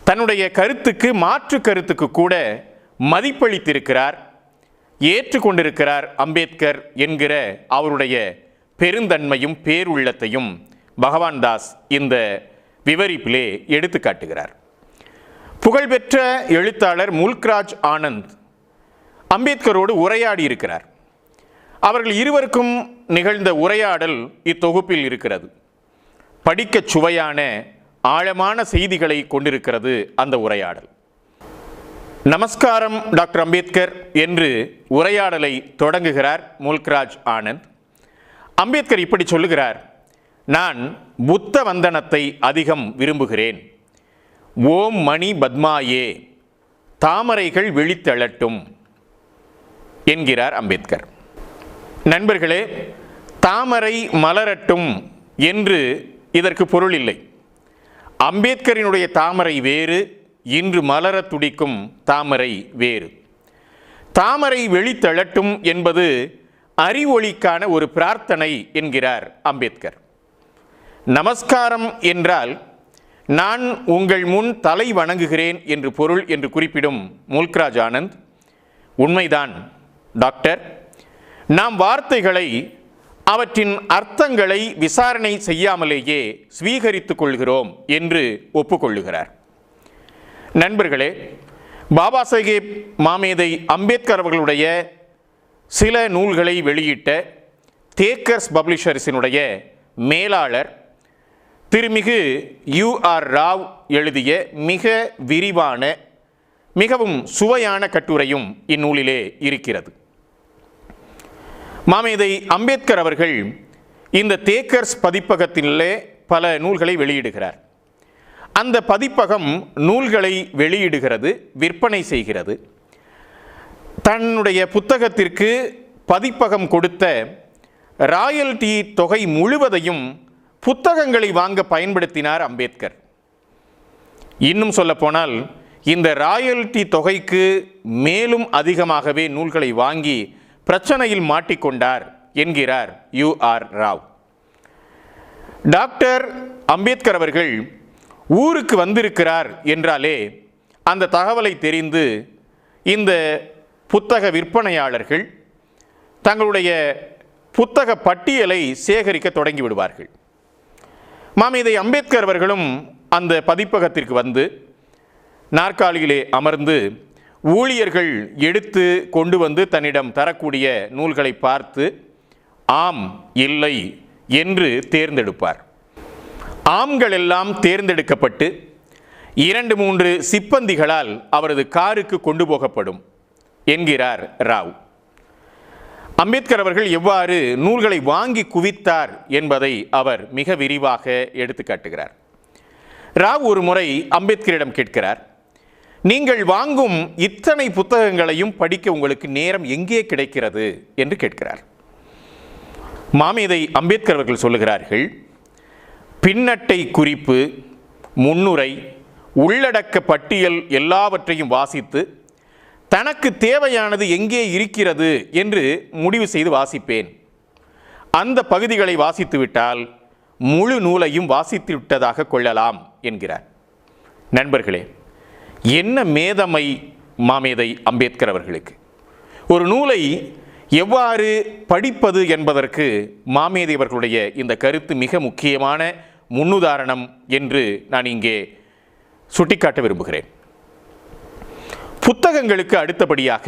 தன்னுடைய கருத்துக்கு மாற்று கருத்துக்கு கூட மதிப்பளித்திருக்கிறார், ஏற்றுக்கொண்டிருக்கிறார் அம்பேத்கர் என்கிற அவருடைய பெருந்தன்மையும் பேருள்ளத்தையும் பகவான் தாஸ் இந்த விவரிப்பிலே எடுத்து காட்டுகிறார். புகழ்பெற்ற எழுத்தாளர் முல்க்ராஜ் ஆனந்த் அம்பேத்கரோடு உரையாடி இருக்கிறார். அவர்கள் இருவருக்கும் நிகழ்ந்த உரையாடல் இத்தொகுப்பில் இருக்கிறது. படிக்கச் சுவையான ஆழமான செய்திகளை கொண்டிருக்கிறது அந்த உரையாடல். நமஸ்காரம் டாக்டர் அம்பேத்கர் என்று உரையாடலை தொடங்குகிறார் முல்க்ராஜ் ஆனந்த். அம்பேத்கர் இப்படி சொல்லுகிறார், நான் புத்த வந்தனத்தை அதிகம் விரும்புகிறேன். ஓம் மணி பத்மாயே, தாமரைகள் விழித்தெழட்டும் என்கிறார் அம்பேத்கர். நண்பர்களே, தாமரை மலரட்டும் என்று இதற்கு பொருள் இல்லை. அம்பேத்கரினுடைய தாமரை வேறு, இன்று மலர துடிக்கும் தாமரை வேறு. தாமரை வெளித்தெழட்டும் என்பது அறிவொளிக்கான ஒரு பிரார்த்தனை என்கிறார் அம்பேத்கர். நமஸ்காரம் என்றால் நான் உங்கள் முன் தலை வணங்குகிறேன் என்று பொருள் என்று குறிப்பிடும் முல்க்ராஜ் ஆனந்த், உண்மைதான் டாக்டர், நாம் வார்த்தைகளை அவற்றின் அர்த்தங்களை விசாரணை செய்யாமலேயே ஸ்வீகரித்துக் கொள்கிறோம் என்று ஒப்புக்கொள்ளுகிறார். நண்பர்களே, பாபா சாஹேப் மாமேதை அம்பேத்கர் அவர்களுடைய சில நூல்களை வெளியிட்ட தேக்கர்ஸ் பப்ளிஷர்ஸினுடைய மேலாளர் திருமிகு U.R. ராவ் எழுதிய மிக விரிவான, மிகவும் சுவையான கட்டுரையும் இந்நூலிலே இருக்கிறது. மாமேதை அம்பேத்கர் அவர்கள் இந்த தேக்கர்ஸ் பதிப்பகத்திலே பல நூல்களை வெளியிடுகிறார். அந்த பதிப்பகம் நூல்களை வெளியிடுகிறது, விற்பனை செய்கிறது. தன்னுடைய புத்தகத்திற்கு பதிப்பகம் கொடுத்த ராயல்டி தொகை முழுவதையும் புத்தகங்களை வாங்க பயன்படுத்தினார் அம்பேத்கர். இன்னும் சொல்லப்போனால் இந்த ராயல்டி தொகைக்கு மேலும் அதிகமாகவே நூல்களை வாங்கி பிரச்சனையில் மாட்டிக்கொண்டார் என்கிறார் U.R. ராவ். டாக்டர் அம்பேத்கர் அவர்கள் ஊருக்கு வந்திருக்கிறார் என்றாலே அந்த தகவலை தெரிந்து இந்த புத்தக விற்பனையாளர்கள் தங்களுடைய புத்தக பட்டியலை சேகரிக்க தொடங்கிவிடுவார்கள். மாமேதை அம்பேத்கர் அவர்களும் அந்த பதிப்பகத்திற்கு வந்து நாற்காலியிலே அமர்ந்து ஊழியர்கள் எடுத்து கொண்டு வந்து தன்னிடம் தரக்கூடிய நூல்களை பார்த்து ஆம் இல்லை என்று தேர்ந்தெடுப்பார். ஆம்கள் எல்லாம் தேர்ந்தெடுக்கப்பட்டு 2-3 சிப்பந்திகளால் அவரது காருக்கு கொண்டு போகப்படும் என்கிறார் ராவ். அம்பேத்கர் அவர்கள் எவ்வாறு நூல்களை வாங்கி குவித்தார் என்பதை அவர் மிக விரிவாக எடுத்து காட்டுகிறார். ராவ் ஒரு முறை அம்பேத்கரிடம் கேட்கிறார், நீங்கள் வாங்கும் இத்தனை புத்தகங்களையும் படிக்க உங்களுக்கு நேரம் எங்கே கிடைக்கிறது என்று கேட்கிறார். மாமேதை அம்பேத்கர் அவர்கள் சொல்லுகிறார்கள், பின்னட்டை குறிப்பு, முன்னுரை, உள்ளடக்க பட்டியல் எல்லாவற்றையும் வாசித்து தனக்கு தேவையானது எங்கே இருக்கிறது என்று முடிவு செய்து வாசிப்பேன். அந்த பகுதிகளை வாசித்துவிட்டால் முழு நூலையும் வாசித்து விட்டதாக கொள்ளலாம் என்கிறார். நண்பர்களே, என்ன மேதமை மாமேதை அம்பேத்கர் அவர்களுக்கு! ஒரு நூலை எவ்வாறு படிப்பது என்பதற்கு மாமேதை அவர்களுடைய இந்த கருத்து மிக முக்கியமான முன்னுதாரணம் என்று நான் இங்கே சுட்டிக்காட்ட விரும்புகிறேன். புத்தகங்களுக்கு அடுத்தபடியாக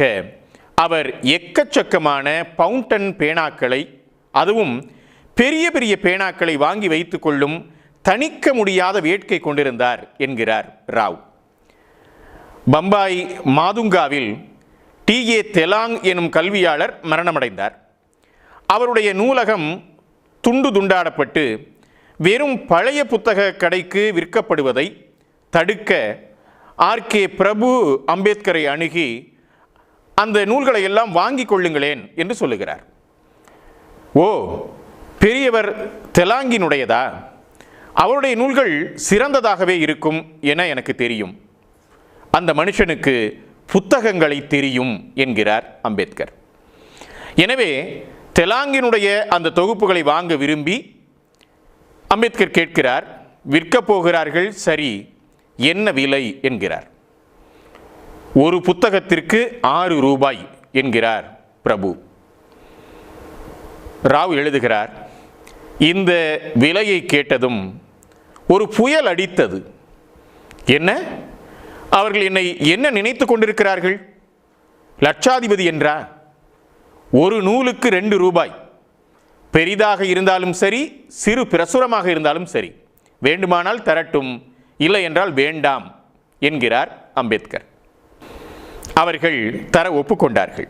அவர் எக்கச்சக்கமான பவுண்டன் பேனாக்களை, அதுவும் பெரிய பெரிய பேனாக்களை வாங்கி வைத்துக் கொள்ளும் தணிக்க முடியாத வேட்கை கொண்டிருந்தார் என்கிறார் ராவ். பம்பாய் மாதுங்காவில் டி.ஏ. தெலாங் எனும் கல்வியாளர் மரணமடைந்தார். அவருடைய நூலகம் துண்டு துண்டாடப்பட்டு வெறும் பழைய புத்தக கடைக்கு விற்கப்படுவதை தடுக்க ஆர்.கே. பிரபு அம்பேத்கரை அணுகி அந்த நூல்களை எல்லாம் வாங்கி கொள்ளுங்களேன் என்று சொல்லுகிறார். ஓ, பெரியவர் தெலாங்கினுடையதா? அவருடைய நூல்கள் சிறந்ததாகவே இருக்கும் என எனக்கு தெரியும். அந்த மனுஷனுக்கு புத்தகங்களை தெரியும் என்கிறார் அம்பேத்கர். எனவே தெலாங்கினுடைய அந்த தொகுப்புகளை வாங்க விரும்பி அம்பேத்கர் கேட்கிறார். விற்கப் போகிறார்கள், சரி, என்ன விலை என்கிறார். ஒரு புத்தகத்திற்கு 6 ரூபாய் என்கிறார் பிரபு. ராவ் எழுதுகிறார், இந்த விலையை கேட்டதும் ஒரு புயல் அடித்தது. என்ன, அவர்கள் என்னை என்ன நினைத்து கொண்டிருக்கிறார்கள்? லட்சாதிபதி என்றா? ஒரு நூலுக்கு 2 ரூபாய். பெரிதாக இருந்தாலும் சரி, சிறு பிரசுரமாக இருந்தாலும் சரி, வேண்டுமானால் தரட்டும், இல்லை என்றால் வேண்டாம் என்கிறார் அம்பேத்கர். அவர்கள் தர ஒப்புக்கொண்டார்கள்.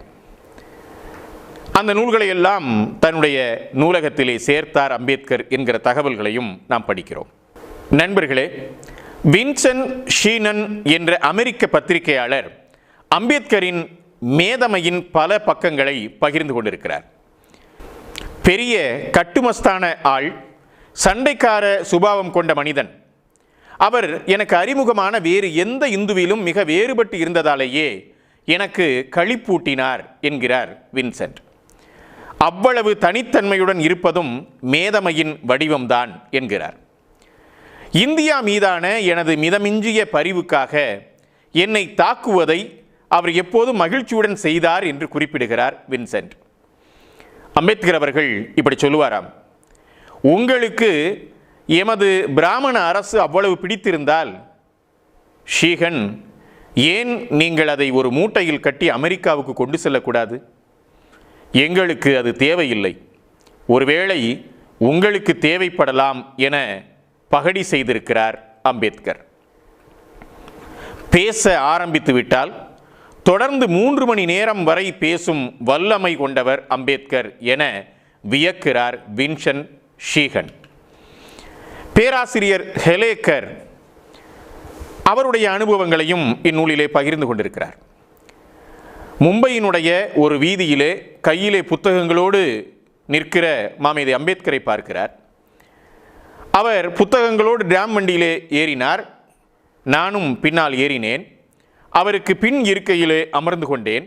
அந்த நூல்களை எல்லாம் தன்னுடைய நூலகத்திலே சேர்த்தார் அம்பேத்கர் என்கிற தகவல்களையும் நாம் படிக்கிறோம். நண்பர்களே, வின்சென்ட் ஷீனன் என்ற அமெரிக்க பத்திரிகையாளர் அம்பேத்கரின் மேதமையின் பல பக்கங்களை பகிர்ந்து கொண்டிருக்கிறார். பெரிய கட்டுமஸ்தான ஆள், சண்டைக்கார சுபாவம் கொண்ட மனிதன். அவர் எனக்கு அறிமுகமான வேறு எந்த இந்துவிலும் மிக வேறுபட்டு இருந்ததாலேயே எனக்கு களிப்பூட்டினார் என்கிறார் வின்சென்ட். அவ்வளவு தனித்தன்மையுடன் இருப்பதும் மேதமையின் வடிவம்தான் என்கிறார். இந்தியா மீதான எனது மிதமிஞ்சிய பரிவுக்காக என்னை தாக்குவதை அவர் எப்போதும் மகிழ்ச்சியுடன் செய்தார் என்று குறிப்பிடுகிறார் வின்சென்ட். அம்பேத்கர் அவர்கள் இப்படி சொல்லுவாராம், உங்களுக்கு எமது பிராமண அரசு அவ்வளவு பிடித்திருந்தால் ஷீகன், ஏன் நீங்கள் அதை ஒரு மூட்டையில் கட்டி அமெரிக்காவுக்கு கொண்டு செல்லக்கூடாது? எங்களுக்கு அது தேவையில்லை. ஒருவேளை உங்களுக்கு தேவைப்படலாம் என பகடி செய்திருக்கிறார் அம்பேத்கர். பேச ஆரம்பித்து விட்டால் தொடர்ந்து 3 மணி நேரம் வரை பேசும் வல்லமை கொண்டவர் அம்பேத்கர் என வியக்கிறார் வின்சென்ட் ஷீகன். பேராசிரியர் ஹெலேக்கர் அவருடைய அனுபவங்களையும் இந்நூலிலே பகிர்ந்து கொண்டிருக்கிறார். மும்பையினுடைய ஒரு வீதியிலே கையிலே புத்தகங்களோடு நிற்கிற மாமேதை அம்பேத்கரை பார்க்கிறார். அவர் புத்தகங்களோடு டிராம் வண்டியிலே ஏறினார். நானும் பின்னால் ஏறினேன். அவருக்கு பின் இருக்கையிலே அமர்ந்து கொண்டேன்.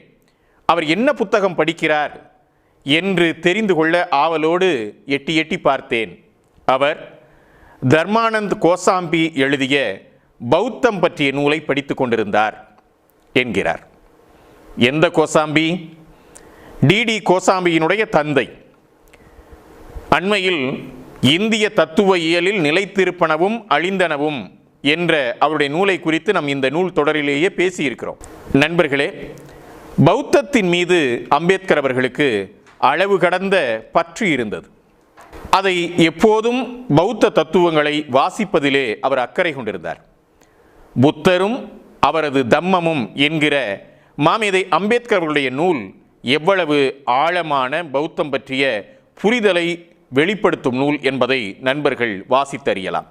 அவர் என்ன புத்தகம் படிக்கிறார் என்று தெரிந்து கொள்ள ஆவலோடு எட்டி எட்டி பார்த்தேன். அவர் தர்மானந்த் கோசாம்பி எழுதிய பௌத்தம் பற்றிய நூலை படித்து கொண்டிருந்தார் என்கிறார். எந்த கோசாம்பி? டி.டி. கோசாம்பியினுடைய தந்தை. அண்மையில் இந்திய தத்துவ இயலில் நிலைத்திருப்பனவும் அழிந்தனவும் என்ற அவருடைய நூலை குறித்து நாம் இந்த நூல் தொடரிலேயே பேசியிருக்கிறோம். நண்பர்களே, பௌத்தத்தின் மீது அம்பேத்கர் அவர்களுக்கு அளவு கடந்த பற்று இருந்தது. அதை எப்போதும் பௌத்த தத்துவங்களை வாசிப்பதிலே அவர் அக்கறை கொண்டிருந்தார். புத்தரும் அவரது தம்மமும் என்கிற மாமேதை அம்பேத்கர் அவர்களுடைய நூல் எவ்வளவு ஆழமான பௌத்தம் பற்றிய புரிதலை வெளிப்படுத்தும் நூல் என்பதை நண்பர்கள் வாசித்தறியலாம்.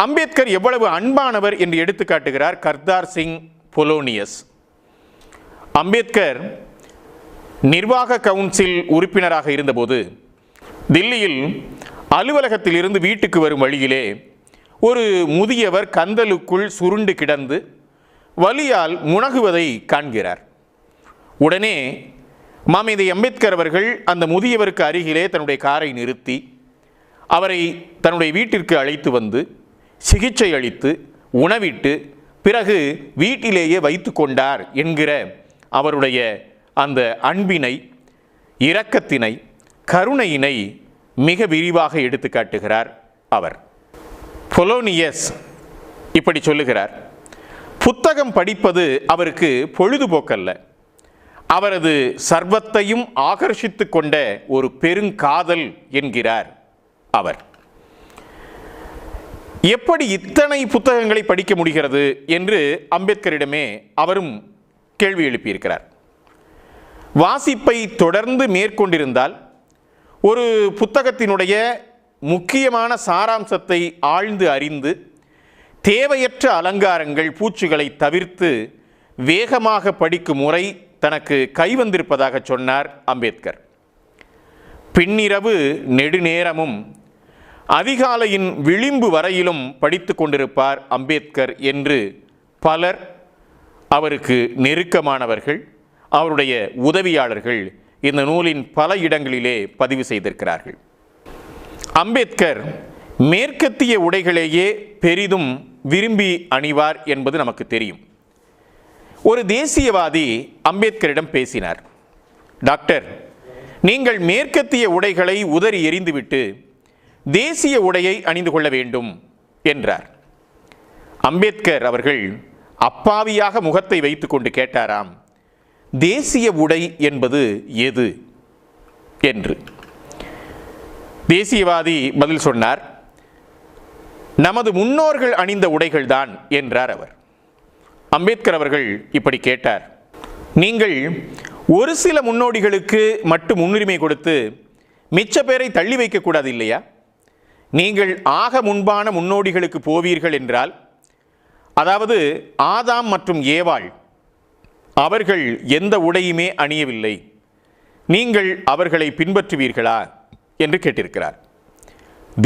அம்பேத்கர் எவ்வளவு அன்பானவர் என்று எடுத்துக்காட்டுகிறார் கர்தார் சிங் பொலோனியஸ். அம்பேத்கர் நிர்வாக கவுன்சில் உறுப்பினராக இருந்தபோது தில்லியில் அலுவலகத்தில் இருந்து வீட்டுக்கு வரும் வழியிலே ஒரு முதியவர் கந்தலுக்குள் சுருண்டு கிடந்து வலியால் முனகுவதை காண்கிறார். உடனே மாமேதை அம்பேத்கர் அவர்கள் அந்த முதியவருக்கு அருகிலே தன்னுடைய காரை நிறுத்தி அவரை தன்னுடைய வீட்டிற்கு அழைத்து வந்து சிகிச்சை அளித்து உணவிட்டு பிறகு வீட்டிலேயே வைத்து கொண்டார் என்கிற அவருடைய அந்த அன்பினை, இரக்கத்தினை, கருணையினை மிக விரிவாக எடுத்து காட்டுகிறார் அவர். பொலோனியஸ் இப்படி சொல்லுகிறார், புத்தகம் படிப்பது அவருக்கு பொழுதுபோக்கல்ல, அவரது சர்வத்தையும் ஆகர்ஷித்து கொண்ட ஒரு பெருங்காதல் என்கிறார் அவர். எப்படி இத்தனை புத்தகங்களை படிக்க முடிகிறது என்று அம்பேத்கரிடமே அவரும் கேள்வி எழுப்பியிருக்கிறார். வாசிப்பை தொடர்ந்து மேற்கொண்டிருந்தால் ஒரு புத்தகத்தினுடைய முக்கியமான சாராம்சத்தை ஆழ்ந்து அறிந்து தேவையற்ற அலங்காரங்கள், பூச்சிகளை தவிர்த்து வேகமாக படிக்கும் முறை தனக்கு கைவந்திருப்பதாக சொன்னார் அம்பேத்கர். பின்னிரவு நெடுநேரமும் அதிகாலையின் விளிம்பு வரையிலும் படித்து கொண்டிருப்பார் அம்பேத்கர் என்று பலர், அவருக்கு நெருக்கமானவர்கள், அவருடைய உதவியாளர்கள் இந்த நூலின் பல இடங்களிலே பதிவு செய்திருக்கிறார்கள். அம்பேத்கர் மேற்கத்திய உடைகளையே பெரிதும் விரும்பி அணிவார் என்பது நமக்கு தெரியும். ஒரு தேசியவாதி அம்பேத்கரிடம் பேசினார். டாக்டர், நீங்கள் மேற்கத்திய உடைகளை உதறி எறிந்துவிட்டு தேசிய உடையை அணிந்து கொள்ள வேண்டும் என்றார். அம்பேத்கர் அவர்கள் அப்பாவியாக முகத்தை வைத்துக்கொண்டு கேட்டாராம், தேசிய உடை என்பது எது என்று. தேசியவாதி பதில் சொன்னார், நமது முன்னோர்கள் அணிந்த உடைகள்தான் என்றார் அவர். அம்பேத்கர் அவர்கள் இப்படி கேட்டார், நீங்கள் ஒரு சில முன்னோடிகளுக்கு மட்டும் முன்னுரிமை கொடுத்து மிச்ச பேரை தள்ளி வைக்கக்கூடாது இல்லையா? நீங்கள் ஆக முன்பான முன்னோடிகளுக்கு போவீர்கள் என்றால், அதாவது ஆதாம் மற்றும் ஏவாள், அவர்கள் எந்த உடையுமே அணியவில்லை, நீங்கள் அவர்களை பின்பற்றுவீர்களா என்று கேட்டிருக்கிறார்.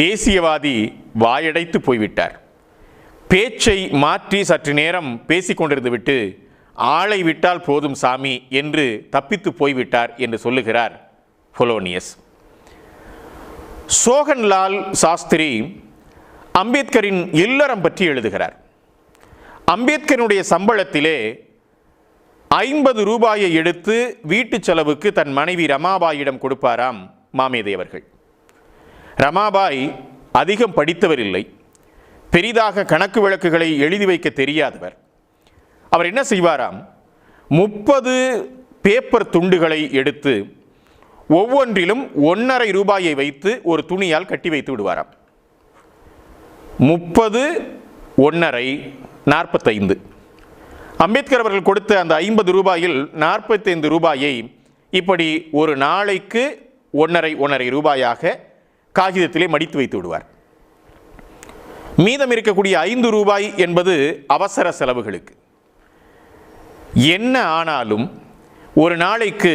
தேசியவாதி வாயடைத்து போய்விட்டார். பேச்சை மாற்றி சற்று நேரம் பேசிக்கொண்டிருந்து விட்டு ஆளை விட்டால் போதும் சாமி என்று தப்பித்து போய்விட்டார் என்று சொல்லுகிறார் பொலோனியஸ். சோகன்லால் சாஸ்திரி அம்பேத்கரின் இல்லறம் பற்றி எழுதுகிறார். அம்பேத்கருடைய சம்பளத்திலே 50 ரூபாயை எடுத்து வீட்டு செலவுக்கு தன் மனைவி ரமாபாயிடம் கொடுப்பாராம் மாமேதை அவர்கள். ரமாபாய் அதிகம் படித்தவர் இல்லை, பெரிதாக கணக்கு வழக்குகளை எழுதி வைக்க தெரியாதவர். அவர் என்ன செய்வாராம், 30 பேப்பர் துண்டுகளை எடுத்து ஒவ்வொன்றிலும் 1.5 ரூபாயை வைத்து ஒரு துணியால் கட்டி வைத்து விடுவாராம். 30, 1.5, 45. அம்பேத்கர் அவர்கள் கொடுத்த அந்த 50 ரூபாயில் 45 ரூபாயை இப்படி ஒரு நாளைக்கு 1.5 ரூபாயாக காகிதத்திலே மடித்து வைத்து விடுவார். மீதம் இருக்கக்கூடிய 5 ரூபாய் என்பது அவசர செலவுகளுக்கு. என்ன ஆனாலும் ஒரு நாளைக்கு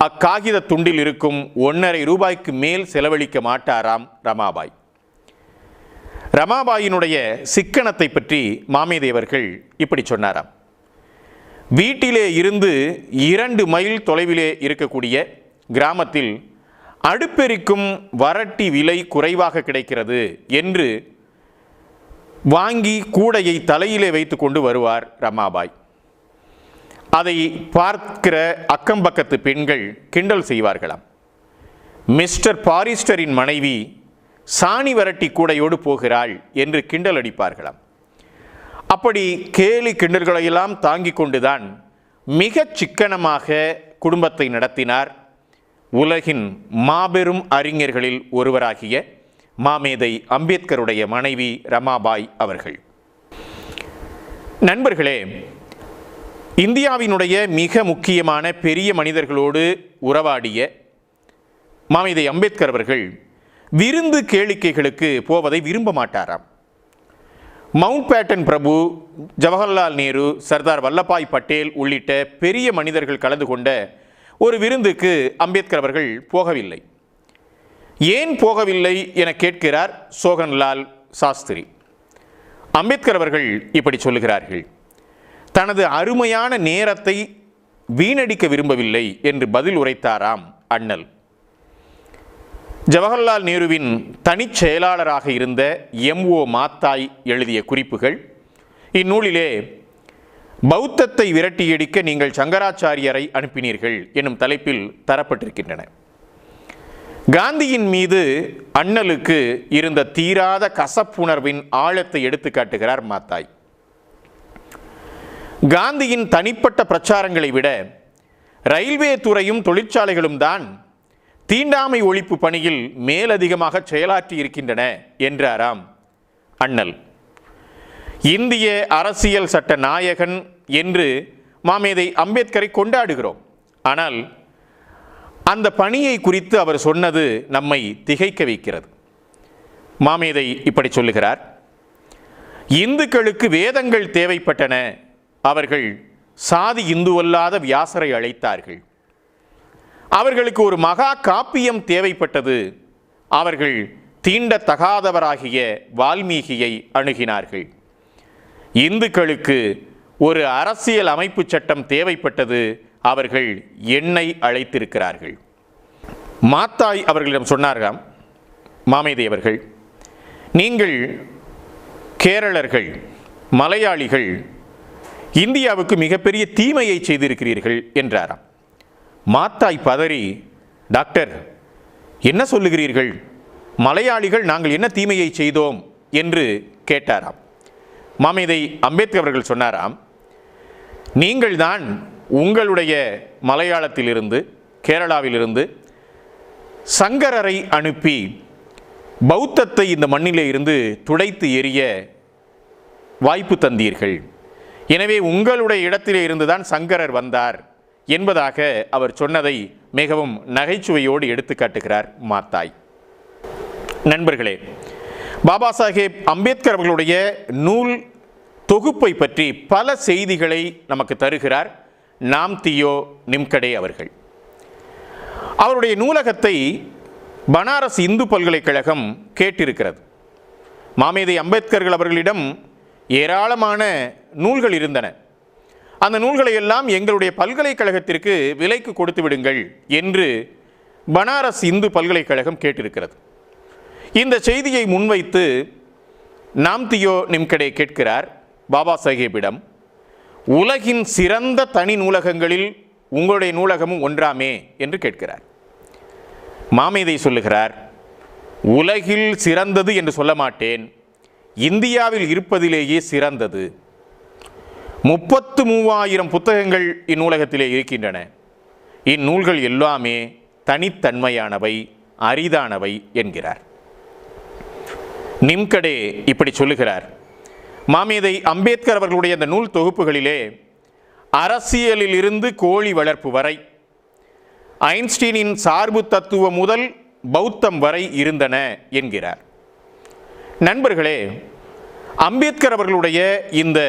அக்காகித துண்டில் இருக்கும் 1.5 ரூபாய்க்கு மேல் செலவழிக்க மாட்டாராம் ரமாபாய். ரமாபாயினுடைய சிக்கனத்தை பற்றி மாமேதை அவர்கள் இப்படி சொன்னாராம், வீட்டிலே இருந்து 2 மைல் தொலைவிலே இருக்கக்கூடிய கிராமத்தில் அடுப்பெரிக்கும் வரட்டி விலை குறைவாக கிடைக்கிறது என்று வாங்கி கூடையை தலையிலே வைத்து கொண்டு வருவார் ரமாபாய். அதை பார்க்கிற அக்கம் பக்கத்து பெண்கள் கிண்டல் செய்வார்களாம். மிஸ்டர் பாரிஸ்டரின் மனைவி சாணி வரட்டி கூடையோடு போகிறாள் என்று கிண்டல் அடிப்பார்களாம். அப்படி கேலி கிண்டல்களையெல்லாம் தாங்கிக் கொண்டுதான் மிகச் சிக்கனமாக குடும்பத்தை நடத்தினார் உலகின் மாபெரும் அறிஞர்களில் ஒருவராகிய மாமேதை அம்பேத்கருடைய மனைவி ரமாபாய் அவர்கள். நண்பர்களே, இந்தியாவினுடைய மிக முக்கியமான பெரிய மனிதர்களோடு உறவாடிய மாமேதை அம்பேத்கர் அவர்கள் விருந்து கேளிக்கைகளுக்கு போவதை விரும்ப மாட்டாராம். மவுண்ட் பேட்டன் பிரபு, ஜவஹர்லால் நேரு, சர்தார் வல்லபாய் பட்டேல் உள்ளிட்ட பெரிய மனிதர்கள் கலந்து கொண்ட ஒரு விருந்துக்கு அம்பேத்கர் அவர்கள் போகவில்லை. ஏன் போகவில்லை என கேட்கிறார் சோகன்லால் சாஸ்திரி. அம்பேத்கர் அவர்கள் இப்படி சொல்லுகிறார்கள்: தனது அருமையான நேரத்தை வீணடிக்க விரும்பவில்லை என்று பதில் உரைத்தாராம் அண்ணல். ஜவஹர்லால் நேருவின் தனிச் செயலாளராக இருந்த M.O. மாத்தாய் எழுதிய குறிப்புகள் இந்நூலிலே பௌத்தத்தை விரட்டியடிக்க நீங்கள் சங்கராச்சாரியரை அனுப்பினீர்கள் எனும் தலைப்பில் தரப்பட்டிருக்கின்றன. காந்தியின் மீது அண்ணலுக்கு இருந்த தீராத கசப்புணர்வின் ஆழத்தை எடுத்து காட்டுகிறார் மாத்தாய். காந்தியின் தனிப்பட்ட பிரச்சாரங்களை விட ரயில்வே துறையும் தொழிற்சாலைகளும் தான் தீண்டாமை ஒழிப்பு பணியில் மேலதிகமாக செயலாற்றி இருக்கின்றன என்றாராம் அண்ணல். இந்திய அரசியல் சட்ட நாயகன் என்று மாமேதை அம்பேத்கரை கொண்டாடுகிறோம். ஆனால் அந்த பணியை குறித்து அவர் சொன்னது நம்மை திகைக்க வைக்கிறது. மாமேதை இப்படி சொல்லுகிறார்: இந்துக்களுக்கு வேதங்கள் தேவைப்பட்டன. அவர்கள் சாதி இந்துவல்லாத வியாசரை அழைத்தார்கள். அவர்களுக்கு ஒரு மகா காப்பியம் தேவைப்பட்டது. அவர்கள் தீண்டத்தகாதவராகிய வால்மீகியை அணுகினார்கள். இந்துக்களுக்கு ஒரு அரசியல் அமைப்பு சட்டம் தேவைப்பட்டது. அவர்கள் என்னை அழைத்திருக்கிறார்கள். மாத்தாய் அவர்களிடம் சொன்னாராம் மாமேதை அவர்கள், நீங்கள் கேரளர்கள், மலையாளிகள் இந்தியாவுக்கு மிகப்பெரிய தீமையை செய்திருக்கிறீர்கள் என்றாராம். மாத்தாய் பதறி, டாக்டர் என்ன சொல்லுகிறீர்கள்? மலையாளிகள் நாங்கள் என்ன தீமையை செய்தோம் என்று கேட்டாராம். மாமேதை அம்பேத்கர் அவர்கள் சொன்னாராம், நீங்கள்தான் உங்களுடைய மலையாளத்திலிருந்து, கேரளாவிலிருந்து சங்கரரை அனுப்பி பௌத்தத்தை இந்த மண்ணிலே இருந்து துடைத்து எறிய வாய்ப்பு தந்தீர்கள். எனவே உங்களுடைய இடத்திலே இருந்துதான் சங்கரர் வந்தார் என்பதாக அவர் சொன்னதை மிகவும் நகைச்சுவையோடு எடுத்து காட்டுகிறார் மாத்தாய். நண்பர்களே, பாபா சாஹேப் அம்பேத்கர் அவர்களுடைய நூல் தொகுப்பை பற்றி பல செய்திகளை நமக்கு தருகிறார் நாம்தியோ நிம்கடே அவர்கள். அவருடைய நூலகத்தை பனாரஸ் இந்து பல்கலைக்கழகம் கேட்டிருக்கிறது. மாமேதை அம்பேத்கர்கள் அவர்களிடம் ஏராளமான நூல்கள் இருந்தன. அந்த நூல்களை எல்லாம் எங்களுடைய பல்கலைக்கழகத்திற்கு விலைக்கு கொடுத்து விடுங்கள் என்று பனாரஸ் இந்து பல்கலைக்கழகம் கேட்டிருக்கிறது. இந்த செய்தியை முன்வைத்து நாம்தியோ நிம்கடே கேட்கிறார் பாபா சாஹேபிடம், உலகின் சிறந்த தனி நூலகங்களில் உங்களுடைய நூலகமும் ஒன்றாமே என்று கேட்கிறார். மாமேதை சொல்லுகிறார், உலகில் சிறந்தது என்று சொல்ல மாட்டேன், இந்தியாவில் இருப்பதிலேயே சிறந்தது. 33,000 புத்தகங்கள் இந்நூலகத்திலே இருக்கின்றன. இந்நூல்கள் எல்லாமே தனித்தன்மையானவை, அரிதானவை என்கிறார். நிம்கடே இப்படி சொல்லுகிறார், மாமேதை அம்பேத்கர் அவர்களுடைய அந்த நூல் தொகுப்புகளிலே அரசியலில் இருந்து கோழி வளர்ப்பு வரை, ஐன்ஸ்டீனின் சார்பு தத்துவம் முதல் பௌத்தம் வரை இருந்தன என்கிறார். நண்பர்களே, அம்பேத்கர் அவர்களுடைய இந்த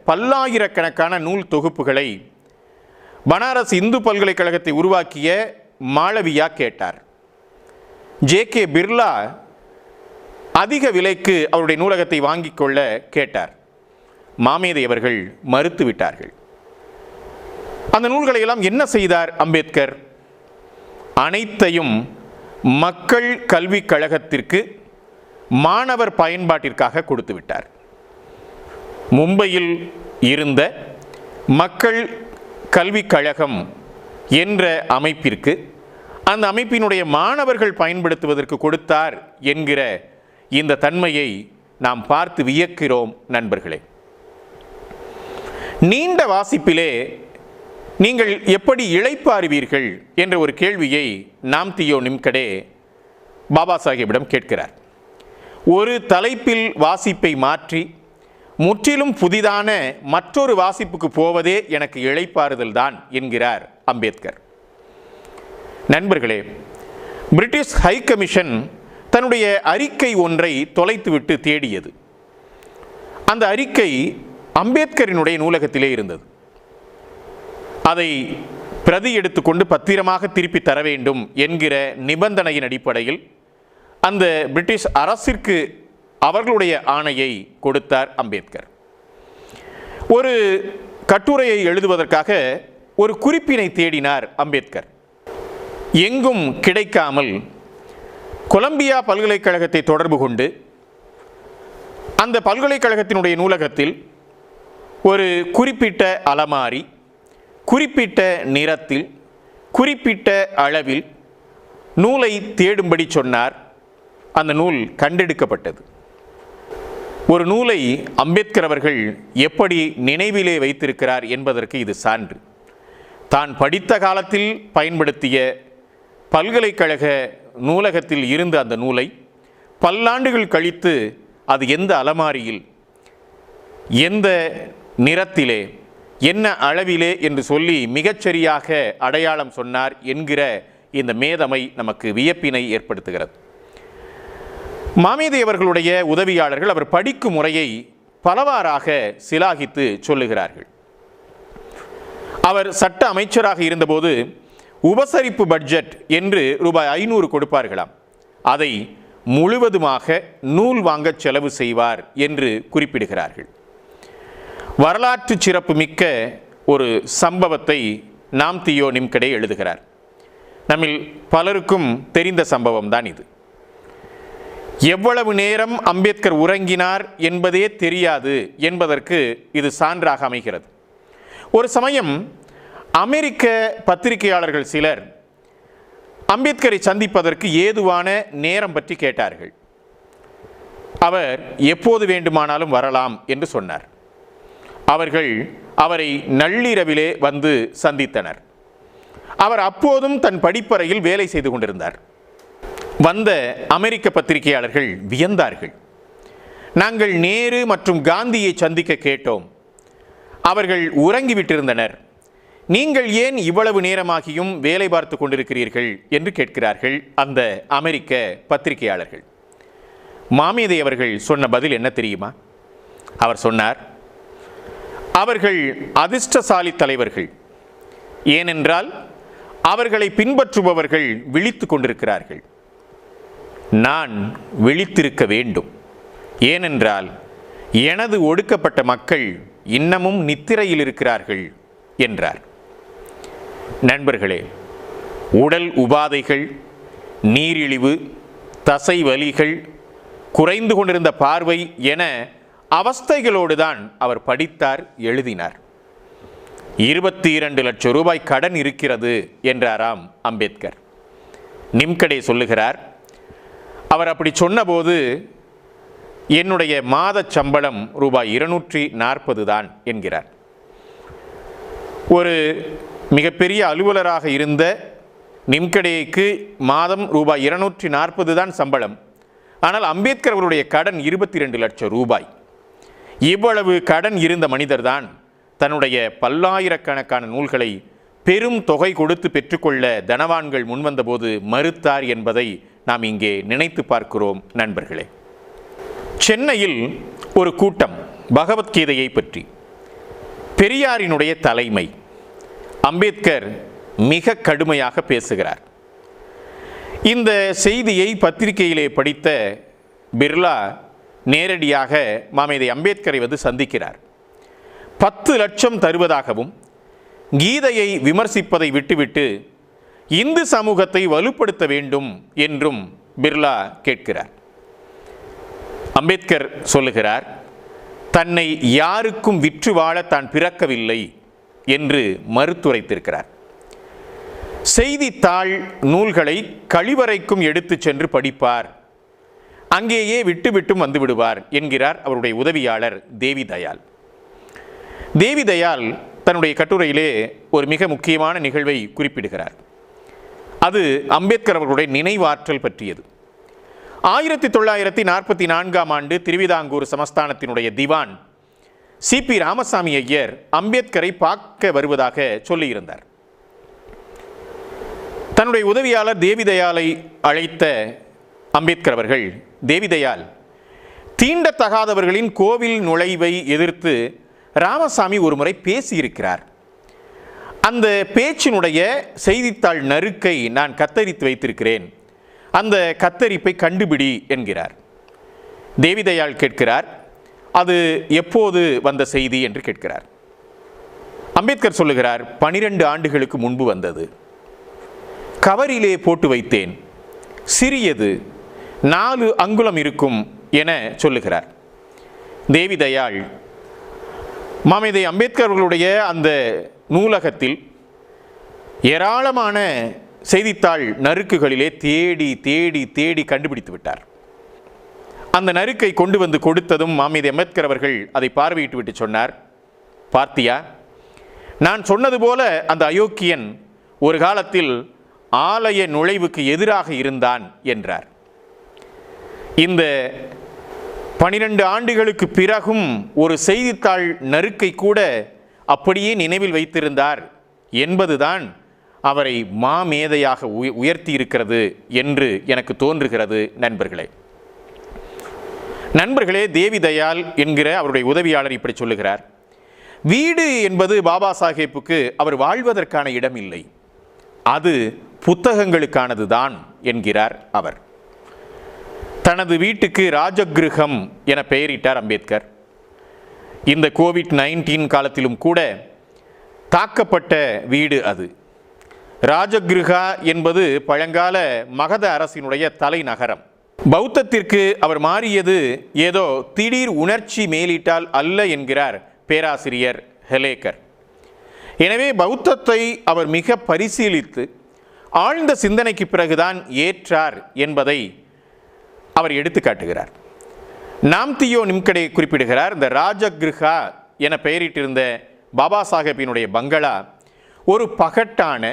பல்லாயிரக்கணக்கான நூல் தொகுப்புகளை பனாரஸ் இந்து பல்கலைக்கழகத்தை உருவாக்கிய மாளவியா கேட்டார். J.K. பிர்லா அதிக விலைக்கு அவருடைய நூலகத்தை வாங்கிக் கொள்ள கேட்டார். மாமேதை அவர்கள் மறுத்துவிட்டார்கள். அந்த நூல்களை எல்லாம் என்ன செய்தார் அம்பேத்கர்? அனைத்தையும் மக்கள் கல்விக் கழகத்திற்கு மாணவர் பயன்பாட்டிற்காக கொடுத்து விட்டார். மும்பையில் இருந்த மக்கள் கல்விக் கழகம் என்ற அமைப்பிற்கு அந்த அமைப்பினுடைய மாணவர்கள் பயன்படுத்துவதற்கு கொடுத்தார் என்கிற இந்த தன்மையை நாம் பார்த்து வியக்கிறோம். நண்பர்களே, நீண்ட வாசிப்பிலே நீங்கள் எப்படி இளைப்பாறுவீர்கள் என்ற ஒரு கேள்வியை நாம்தியோ நிம்கடே பாபா சாஹேபிடம் கேட்கிறார். ஒரு தலைப்பில் வாசிப்பை மாற்றி முற்றிலும் புதிதான மற்றொரு வாசிப்புக்கு போவதே எனக்கு இளைப்பாறுதல் தான் என்கிறார் அம்பேத்கர். நண்பர்களே, பிரிட்டிஷ் ஹை கமிஷன் தன்னுடைய அறிக்கை ஒன்றை தொலைத்துவிட்டு தேடியது. அந்த அறிக்கை அம்பேத்கரினுடைய நூலகத்திலே இருந்தது. அதை பிரதி எடுத்துக்கொண்டு பத்திரமாக திருப்பி தர வேண்டும் என்கிற நிபந்தனையின் அடிப்படையில் அந்த பிரிட்டிஷ் அரசிற்கு அவர்களுடைய ஆணையை கொடுத்தார் அம்பேத்கர். ஒரு கட்டுரையை எழுதுவதற்காக ஒரு குறிப்பினை தேடினார் அம்பேத்கர். எங்கும் கிடைக்காமல் கொலம்பியா பல்கலைக்கழகத்தை தொடர்பு கொண்டு அந்த பல்கலைக்கழகத்தினுடைய நூலகத்தில் ஒரு குறிப்பிட்ட அலமாரி, குறிப்பிட்ட நிறத்தில், குறிப்பிட்ட அளவில் நூலை தேடும்படி சொன்னார். அந்த நூல் கண்டெடுக்கப்பட்டது. ஒரு நூலை அம்பேத்கர் அவர்கள் எப்படி நினைவிலே வைத்திருக்கிறார் என்பதற்கு இது சான்று. தான் படித்த காலத்தில் பயன்படுத்திய பல்கலைக்கழக நூலகத்தில் இருந்த அந்த நூலை பல்லாண்டுகள் கழித்து அது எந்த அலமாரியில், எந்த நிறத்திலே, என்ன அளவிலே என்று சொல்லி மிகச்சரியாக அடையாளம் சொன்னார் என்கிற இந்த மேதமை நமக்கு வியப்பினை ஏற்படுத்துகிறது. மாமேதை அவர்களுடைய உதவியாளர்கள் அவர் படிக்கும் முறையை பலவாறாக சிலாகித்து சொல்லுகிறார்கள். அவர் சட்ட அமைச்சராக இருந்தபோது உபசரிப்பு பட்ஜெட் என்று ரூபாய் 500 கொடுப்பார்களாம். அதை முழுவதுமாக நூல் வாங்க செலவு செய்வார் என்று குறிப்பிடுகிறார்கள். வரலாற்று சிறப்பு மிக்க ஒரு சம்பவத்தை நாம் தியோ நிம்கடே எழுதுகிறார். நம்மில் பலருக்கும் தெரிந்த சம்பவம் தான் இது. எவ்வளவு நேரம் அம்பேத்கர் உறங்கினார் என்பதே தெரியாது என்பதற்கு இது சான்றாக அமைகிறது. ஒரு சமயம் அமெரிக்க பத்திரிகையாளர்கள் சிலர் அம்பேத்கரை சந்திப்பதற்கு ஏதுவான நேரம் பற்றி கேட்டார்கள். அவர் எப்போது வேண்டுமானாலும் வரலாம் என்று சொன்னார். அவர்கள் அவரை நள்ளிரவிலே வந்து சந்தித்தனர். அவர் அப்போதும் தன் படிப்பறையில் வேலை செய்து கொண்டிருந்தார். வந்த அமெரிக்க பத்திரிகையாளர்கள் வியந்தார்கள். நாங்கள் நேரு மற்றும் காந்தியை சந்திக்க கேட்டோம். அவர்கள் உறங்கிவிட்டிருந்தனர். நீங்கள் ஏன் இவ்வளவு நேரமாகியும் வேலை பார்த்து கொண்டிருக்கிறீர்கள் என்று கேட்கிறார்கள் அந்த அமெரிக்க பத்திரிகையாளர்கள். மாமேதை அவர்கள் சொன்ன பதில் என்ன தெரியுமா? அவர் சொன்னார், அவர்கள் அதிர்ஷ்டசாலி தலைவர்கள். ஏனென்றால் அவர்களை பின்பற்றுபவர்கள் விழித்து கொண்டிருக்கிறார்கள். நான் விழித்திருக்க வேண்டும். ஏனென்றால் எனது ஒடுக்கப்பட்ட மக்கள் இன்னமும் நித்திரையில் இருக்கிறார்கள் என்றார். நண்பர்களே, உடல் உபாதைகள், நீரிழிவு, தசை வலிகள், குறைந்து கொண்டிருந்த பார்வை என அவஸ்தைகளோடுதான் அவர் படித்தார், எழுதினார். 22 லட்சம் ரூபாய் கடன் இருக்கிறது என்றாராம் அம்பேத்கர். நிம்கடே சொல்லுகிறார், அவர் அப்படி சொன்னபோது என்னுடைய மாத சம்பளம் ரூபாய் 240 தான் என்கிறார். ஒரு மிகப்பெரிய அலுவலராக இருந்த நிம்கடேக்கு மாதம் ரூபாய் 240 தான் சம்பளம். ஆனால் அம்பேத்கர் அவருடைய கடன் 22 லட்சம் ரூபாய். இவ்வளவு கடன் இருந்த மனிதர்தான் தன்னுடைய பல்லாயிரக்கணக்கான நூல்களை பெரும் தொகை கொடுத்து பெற்றுக்கொள்ள தனவான்கள் முன்வந்தபோது மறுத்தார் என்பதை நாம் இங்கே நினைத்து பார்க்கிறோம். நண்பர்களே, சென்னையில் ஒரு கூட்டம் பகவத்கீதையை பற்றி, பெரியாரினுடைய தலைமை, அம்பேத்கர் மிக கடுமையாக பேசுகிறார். இந்த செய்தியை பத்திரிகையிலே படித்த பிர்லா நேரடியாக மாமேதை அம்பேத்கரை வந்து சந்திக்கிறார். 10 லட்சம் தருவதாகவும் கீதையை விமர்சிப்பதை விட்டுவிட்டு இந்து சமூகத்தை வலுப்படுத்த வேண்டும் என்றும் பிர்லா கேட்கிறார். அம்பேத்கர் சொல்லுகிறார், தன்னை யாருக்கும் விற்று வாழ தான் பிறக்கவில்லை என்று மறுத்துரைத்திருக்கிறார். செய்தித்தாள் நூல்களை கழிவறைக்கும் எடுத்து சென்று படிப்பார், அங்கேயே விட்டுவிட்டும் வந்து விடுவார் என்கிறார் அவருடைய உதவியாளர் தேவி தயாள். தேவி தயாள் தன்னுடைய கட்டுரையிலே ஒரு மிக முக்கியமான நிகழ்வை குறிப்பிடுகிறார். அது அம்பேத்கர் அவர்களுடைய நினைவாற்றல் பற்றியது. 1944ஆம் ஆண்டு திருவிதாங்கூர் சமஸ்தானத்தினுடைய திவான் சிபி ராமசாமி ஐயர் அம்பேத்கரை பார்க்க வருவதாக சொல்லியிருந்தார். தன்னுடைய உதவியாளர் தேவி தயாளை அழைத்த அம்பேத்கர் அவர்கள், தேவி தயாள், தீண்டத்தகாதவர்களின் கோவில் நுழைவை எதிர்த்து ராமசாமி ஒரு முறை பேசியிருக்கிறார். அந்த பேச்சினுடைய செய்தித்தாள் நறுக்கை நான் கத்தரித்து வைத்திருக்கிறேன், அந்த கத்தரிப்பை கண்டுபிடி என்கிறார். தேவிதயாள் கேட்கிறார், அது எப்போது வந்த செய்தி என்று கேட்கிறார். அம்பேத்கர் சொல்லுகிறார், 12 ஆண்டுகளுக்கு முன்பு வந்தது. கவரிலே போட்டு வைத்தேன், சிறியது, 4 அங்குலம் இருக்கும் என சொல்லுகிறார். தேவிதயாள் மாமேதை அம்பேத்கர் அவர்களுடைய அந்த நூலகத்தில் ஏராளமான செய்தித்தாள் நறுக்குகளிலே தேடி தேடி தேடி கண்டுபிடித்து விட்டார். அந்த நறுக்கை கொண்டு வந்து கொடுத்ததும் மாமேதை அம்பேத்கர் அவர்கள் அதை பார்வையிட்டு விட்டு சொன்னார், பார்த்தியா, நான் சொன்னது போல அந்த அயோக்கியன் ஒரு காலத்தில் ஆலய நுழைவுக்கு எதிராக இருந்தான் என்றார். இந்த 12 ஆண்டுகளுக்கு பிறகும் ஒரு செய்தித்தாள் நறுக்கை கூட அப்படியே நினைவில் வைத்திருந்தார் என்பதுதான் அவரை மாமேதையாக உயர்த்தி இருக்கிறது என்று எனக்கு தோன்றுகிறது. நண்பர்களே, தேவிதயாள் என்கிற அவருடைய உதவியாளர் இப்படி சொல்லுகிறார், வீடு என்பது பாபா சாஹேப்புக்கு அவர் வாழ்வதற்கான இடம் இல்லை, அது புத்தகங்களுக்கானது தான் என்கிறார் அவர். தனது வீட்டுக்கு ராஜகிருகம் என பெயரிட்டார் அம்பேத்கர். இந்த கோவிட்-19 காலத்திலும் கூட தாக்கப்பட்ட வீடு அது. ராஜகிருகா என்பது பழங்கால மகத அரசினுடைய தலைநகரம். பௌத்தத்திற்கு அவர் மாறியது ஏதோ திடீர் உணர்ச்சி மேலிட்டால் அல்ல என்கிறார் பேராசிரியர் ஹெலேக்கர். எனவே பௌத்தத்தை அவர் மிக பரிசீலித்து ஆழ்ந்த சிந்தனைக்கு பிறகுதான் ஏற்றார் என்பதை அவர் எடுத்து காட்டுகிறார். நாம்தியோ நிம்கடே குறிப்பிடுகிறார், இந்த ராஜகிருஹா என பெயரிட்டிருந்த பாபா சாஹேப்பினுடைய பங்களா ஒரு பகட்டான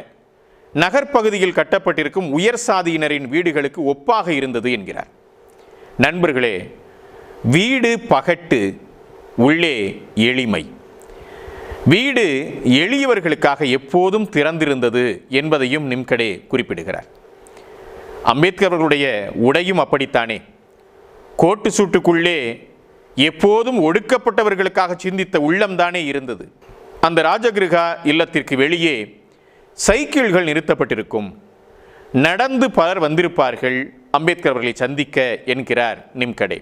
நகர்ப்பகுதியில் கட்டப்பட்டிருக்கும் உயர் சாதியினரின் வீடுகளுக்கு ஒப்பாக இருந்தது என்கிறார். நண்பர்களே, வீடு பகட்டு, உள்ளே எளிமை. வீடு எளியவர்களுக்காக எப்போதும் திறந்திருந்தது என்பதையும் நிம்கடே குறிப்பிடுகிறார். அம்பேத்கர் அவர்களுடைய உடையும் அப்படித்தானே. கோட்டு சூட்டுக்குள்ளே எப்போதும் ஒடுக்கப்பட்டவர்களுக்காக சிந்தித்த உள்ளம்தானே இருந்தது. அந்த ராஜகிருஹா இல்லத்திற்கு வெளியே சைக்கிள்கள் நிறுத்தப்பட்டிருக்கும், நடந்து பலர் வந்திருப்பார்கள் அம்பேத்கர் அவர்களை சந்திக்க என்கிறார் நிம்கடே.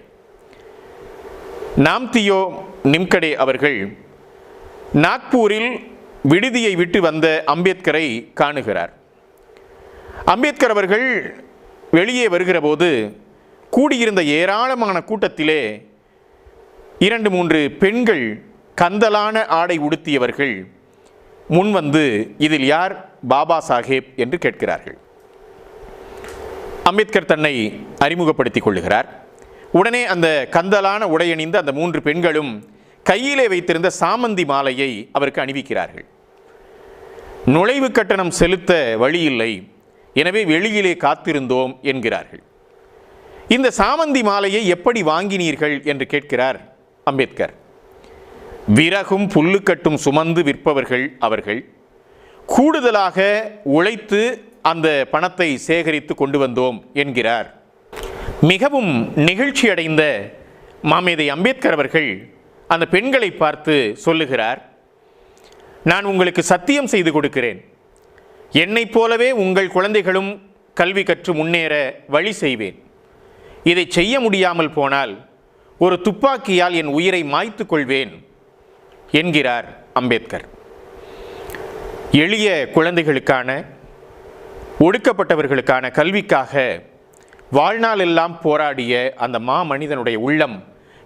நாம்தியோ நிம்கடே அவர்கள் நாக்பூரில் விடுதியை விட்டு வந்த அம்பேத்கரை காணுகிறார். அம்பேத்கர் அவர்கள் வெளியே வருகிற போது கூடியிருந்த ஏராளமான கூட்டத்திலே 2-3 பெண்கள் கந்தலான ஆடை உடுத்தியவர்கள் முன்வந்து இதில் யார் பாபா சாஹேப் என்று கேட்கிறார்கள். அம்பேத்கர் தன்னை அறிமுகப்படுத்திக் கொள்ளுகிறார். உடனே அந்த கந்தலான உடையணிந்த அந்த 3 பெண்களும் கையிலே வைத்திருந்த சாமந்தி மாலையை அவருக்கு அணிவிக்கிறார்கள். நுழைவு கட்டணம் செலுத்த வழியில்லை, எனவே வெளியிலே காத்திருந்தோம் என்கிறார்கள். இந்த சாமந்தி மாலையை எப்படி வாங்கினீர்கள் என்று கேட்கிறார் அம்பேத்கர். விறகும் புல்லுக்கட்டும் சுமந்து விற்பவர்கள் அவர்கள். கூடுதலாக உழைத்து அந்த பணத்தை சேகரித்து கொண்டு வந்தோம் என்கிறார். மிகவும் நெகிழ்ச்சி அடைந்த மாமேதை அம்பேத்கர் அவர்கள் அந்த பெண்களை பார்த்து சொல்லுகிறார், நான் உங்களுக்கு சத்தியம் செய்து கொடுக்கிறேன், என்னைப் போலவே உங்கள் குழந்தைகளும் கல்வி கற்று முன்னேற வழி செய்வேன். இதை செய்ய முடியாமல் போனால் ஒரு துப்பாக்கியால் என் உயிரை மாய்த்து கொள்வேன் என்கிறார் அம்பேத்கர். எளிய குழந்தைகளுக்கான, ஒடுக்கப்பட்டவர்களுக்கான கல்விக்காக வாழ்நாள் எல்லாம் போராடிய அந்த மாமனிதனுடைய உள்ளம்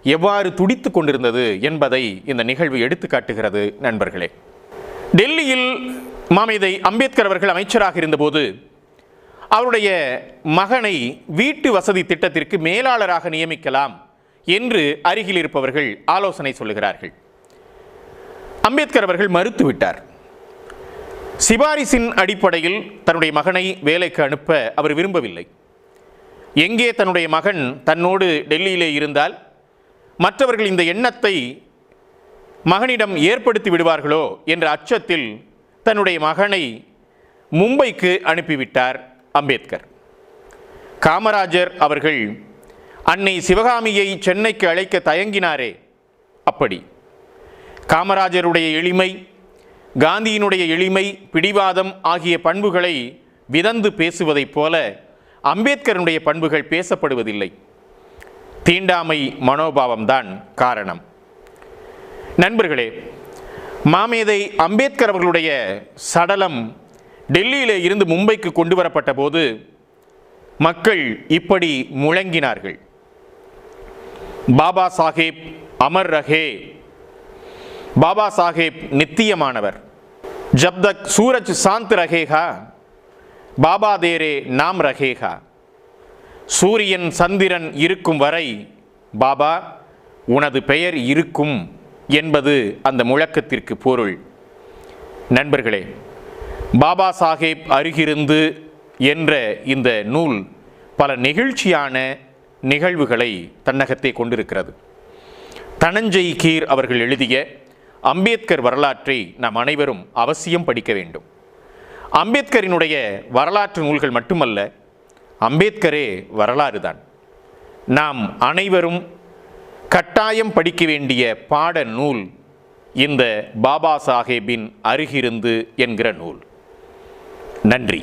எவ்வாறு துடித்து கொண்டிருந்தது என்பதை இந்த நிகழ்வு எடுத்து காட்டுகிறது. நண்பர்களே, டெல்லியில் மாமேதை அம்பேத்கர் அவர்கள் அமைச்சராக இருந்தபோது அவருடைய மகனை வீட்டு வசதி திட்டத்திற்கு மேலாளராக நியமிக்கலாம் என்று அருகில் இருப்பவர்கள் ஆலோசனை சொல்லுகிறார்கள். அம்பேத்கர் அவர்கள் மறுத்துவிட்டார். சிபாரிசின் அடிப்படையில் தன்னுடைய மகனை வேலைக்கு அனுப்ப அவர் விரும்பவில்லை. எங்கே தன்னுடைய மகன் தன்னோடு டெல்லியிலே இருந்தால் மற்றவர்கள் இந்த எண்ணத்தை மகனிடம் ஏற்படுத்தி விடுவார்களோ என்ற அச்சத்தில் தன்னுடைய மகனை மும்பைக்கு அனுப்பிவிட்டார் அம்பேத்கர். காமராஜர் அவர்கள் அன்னை சிவகாமியை சென்னைக்கு அழைக்க தயங்கினாரே அப்படி. காமராஜருடைய எளிமை, காந்தியினுடைய எளிமை, பிடிவாதம் ஆகிய பண்புகளை விதந்து பேசுவதைப் போல அம்பேத்கருடைய பண்புகள் பேசப்படுவதில்லை. தீண்டாமை மனோபாவம்தான் காரணம். நண்பர்களே, மாமேதை அம்பேத்கர் அவர்களுடைய சடலம் டெல்லியிலே இருந்து மும்பைக்கு கொண்டு வரப்பட்ட போது மக்கள் இப்படி முழங்கினார்கள்: பாபா சாஹேப் அமர் ரஹே, பாபா சாஹேப் நித்தியமானவர். ஜப் தக் சூரஜ் சாந்த் ரஹேகா, பாபா தேரே நாம் ரஹேகா. சூரியன் சந்திரன் இருக்கும் வரை பாபா உனது பெயர் இருக்கும் என்பது அந்த முழக்கத்திற்கு பொருள். நண்பர்களே, பாபா சாஹேப் அருகிருந்து என்ற இந்த நூல் பல நெகிழ்ச்சியான நிகழ்வுகளை தன்னகத்தை கொண்டிருக்கிறது. தனஞ்சய் கீர் அவர்கள் எழுதிய அம்பேத்கர் வரலாற்றை நாம் அனைவரும் அவசியம் படிக்க வேண்டும். அம்பேத்கரினுடைய வரலாற்று நூல்கள் மட்டுமல்ல, அம்பேத்கரே வரலாறு தான். நாம் அனைவரும் கட்டாயம் படிக்க வேண்டிய பாட நூல் இந்த பாபா சாஹேபின் அருகிருந்து என்கிற நூல். நன்றி.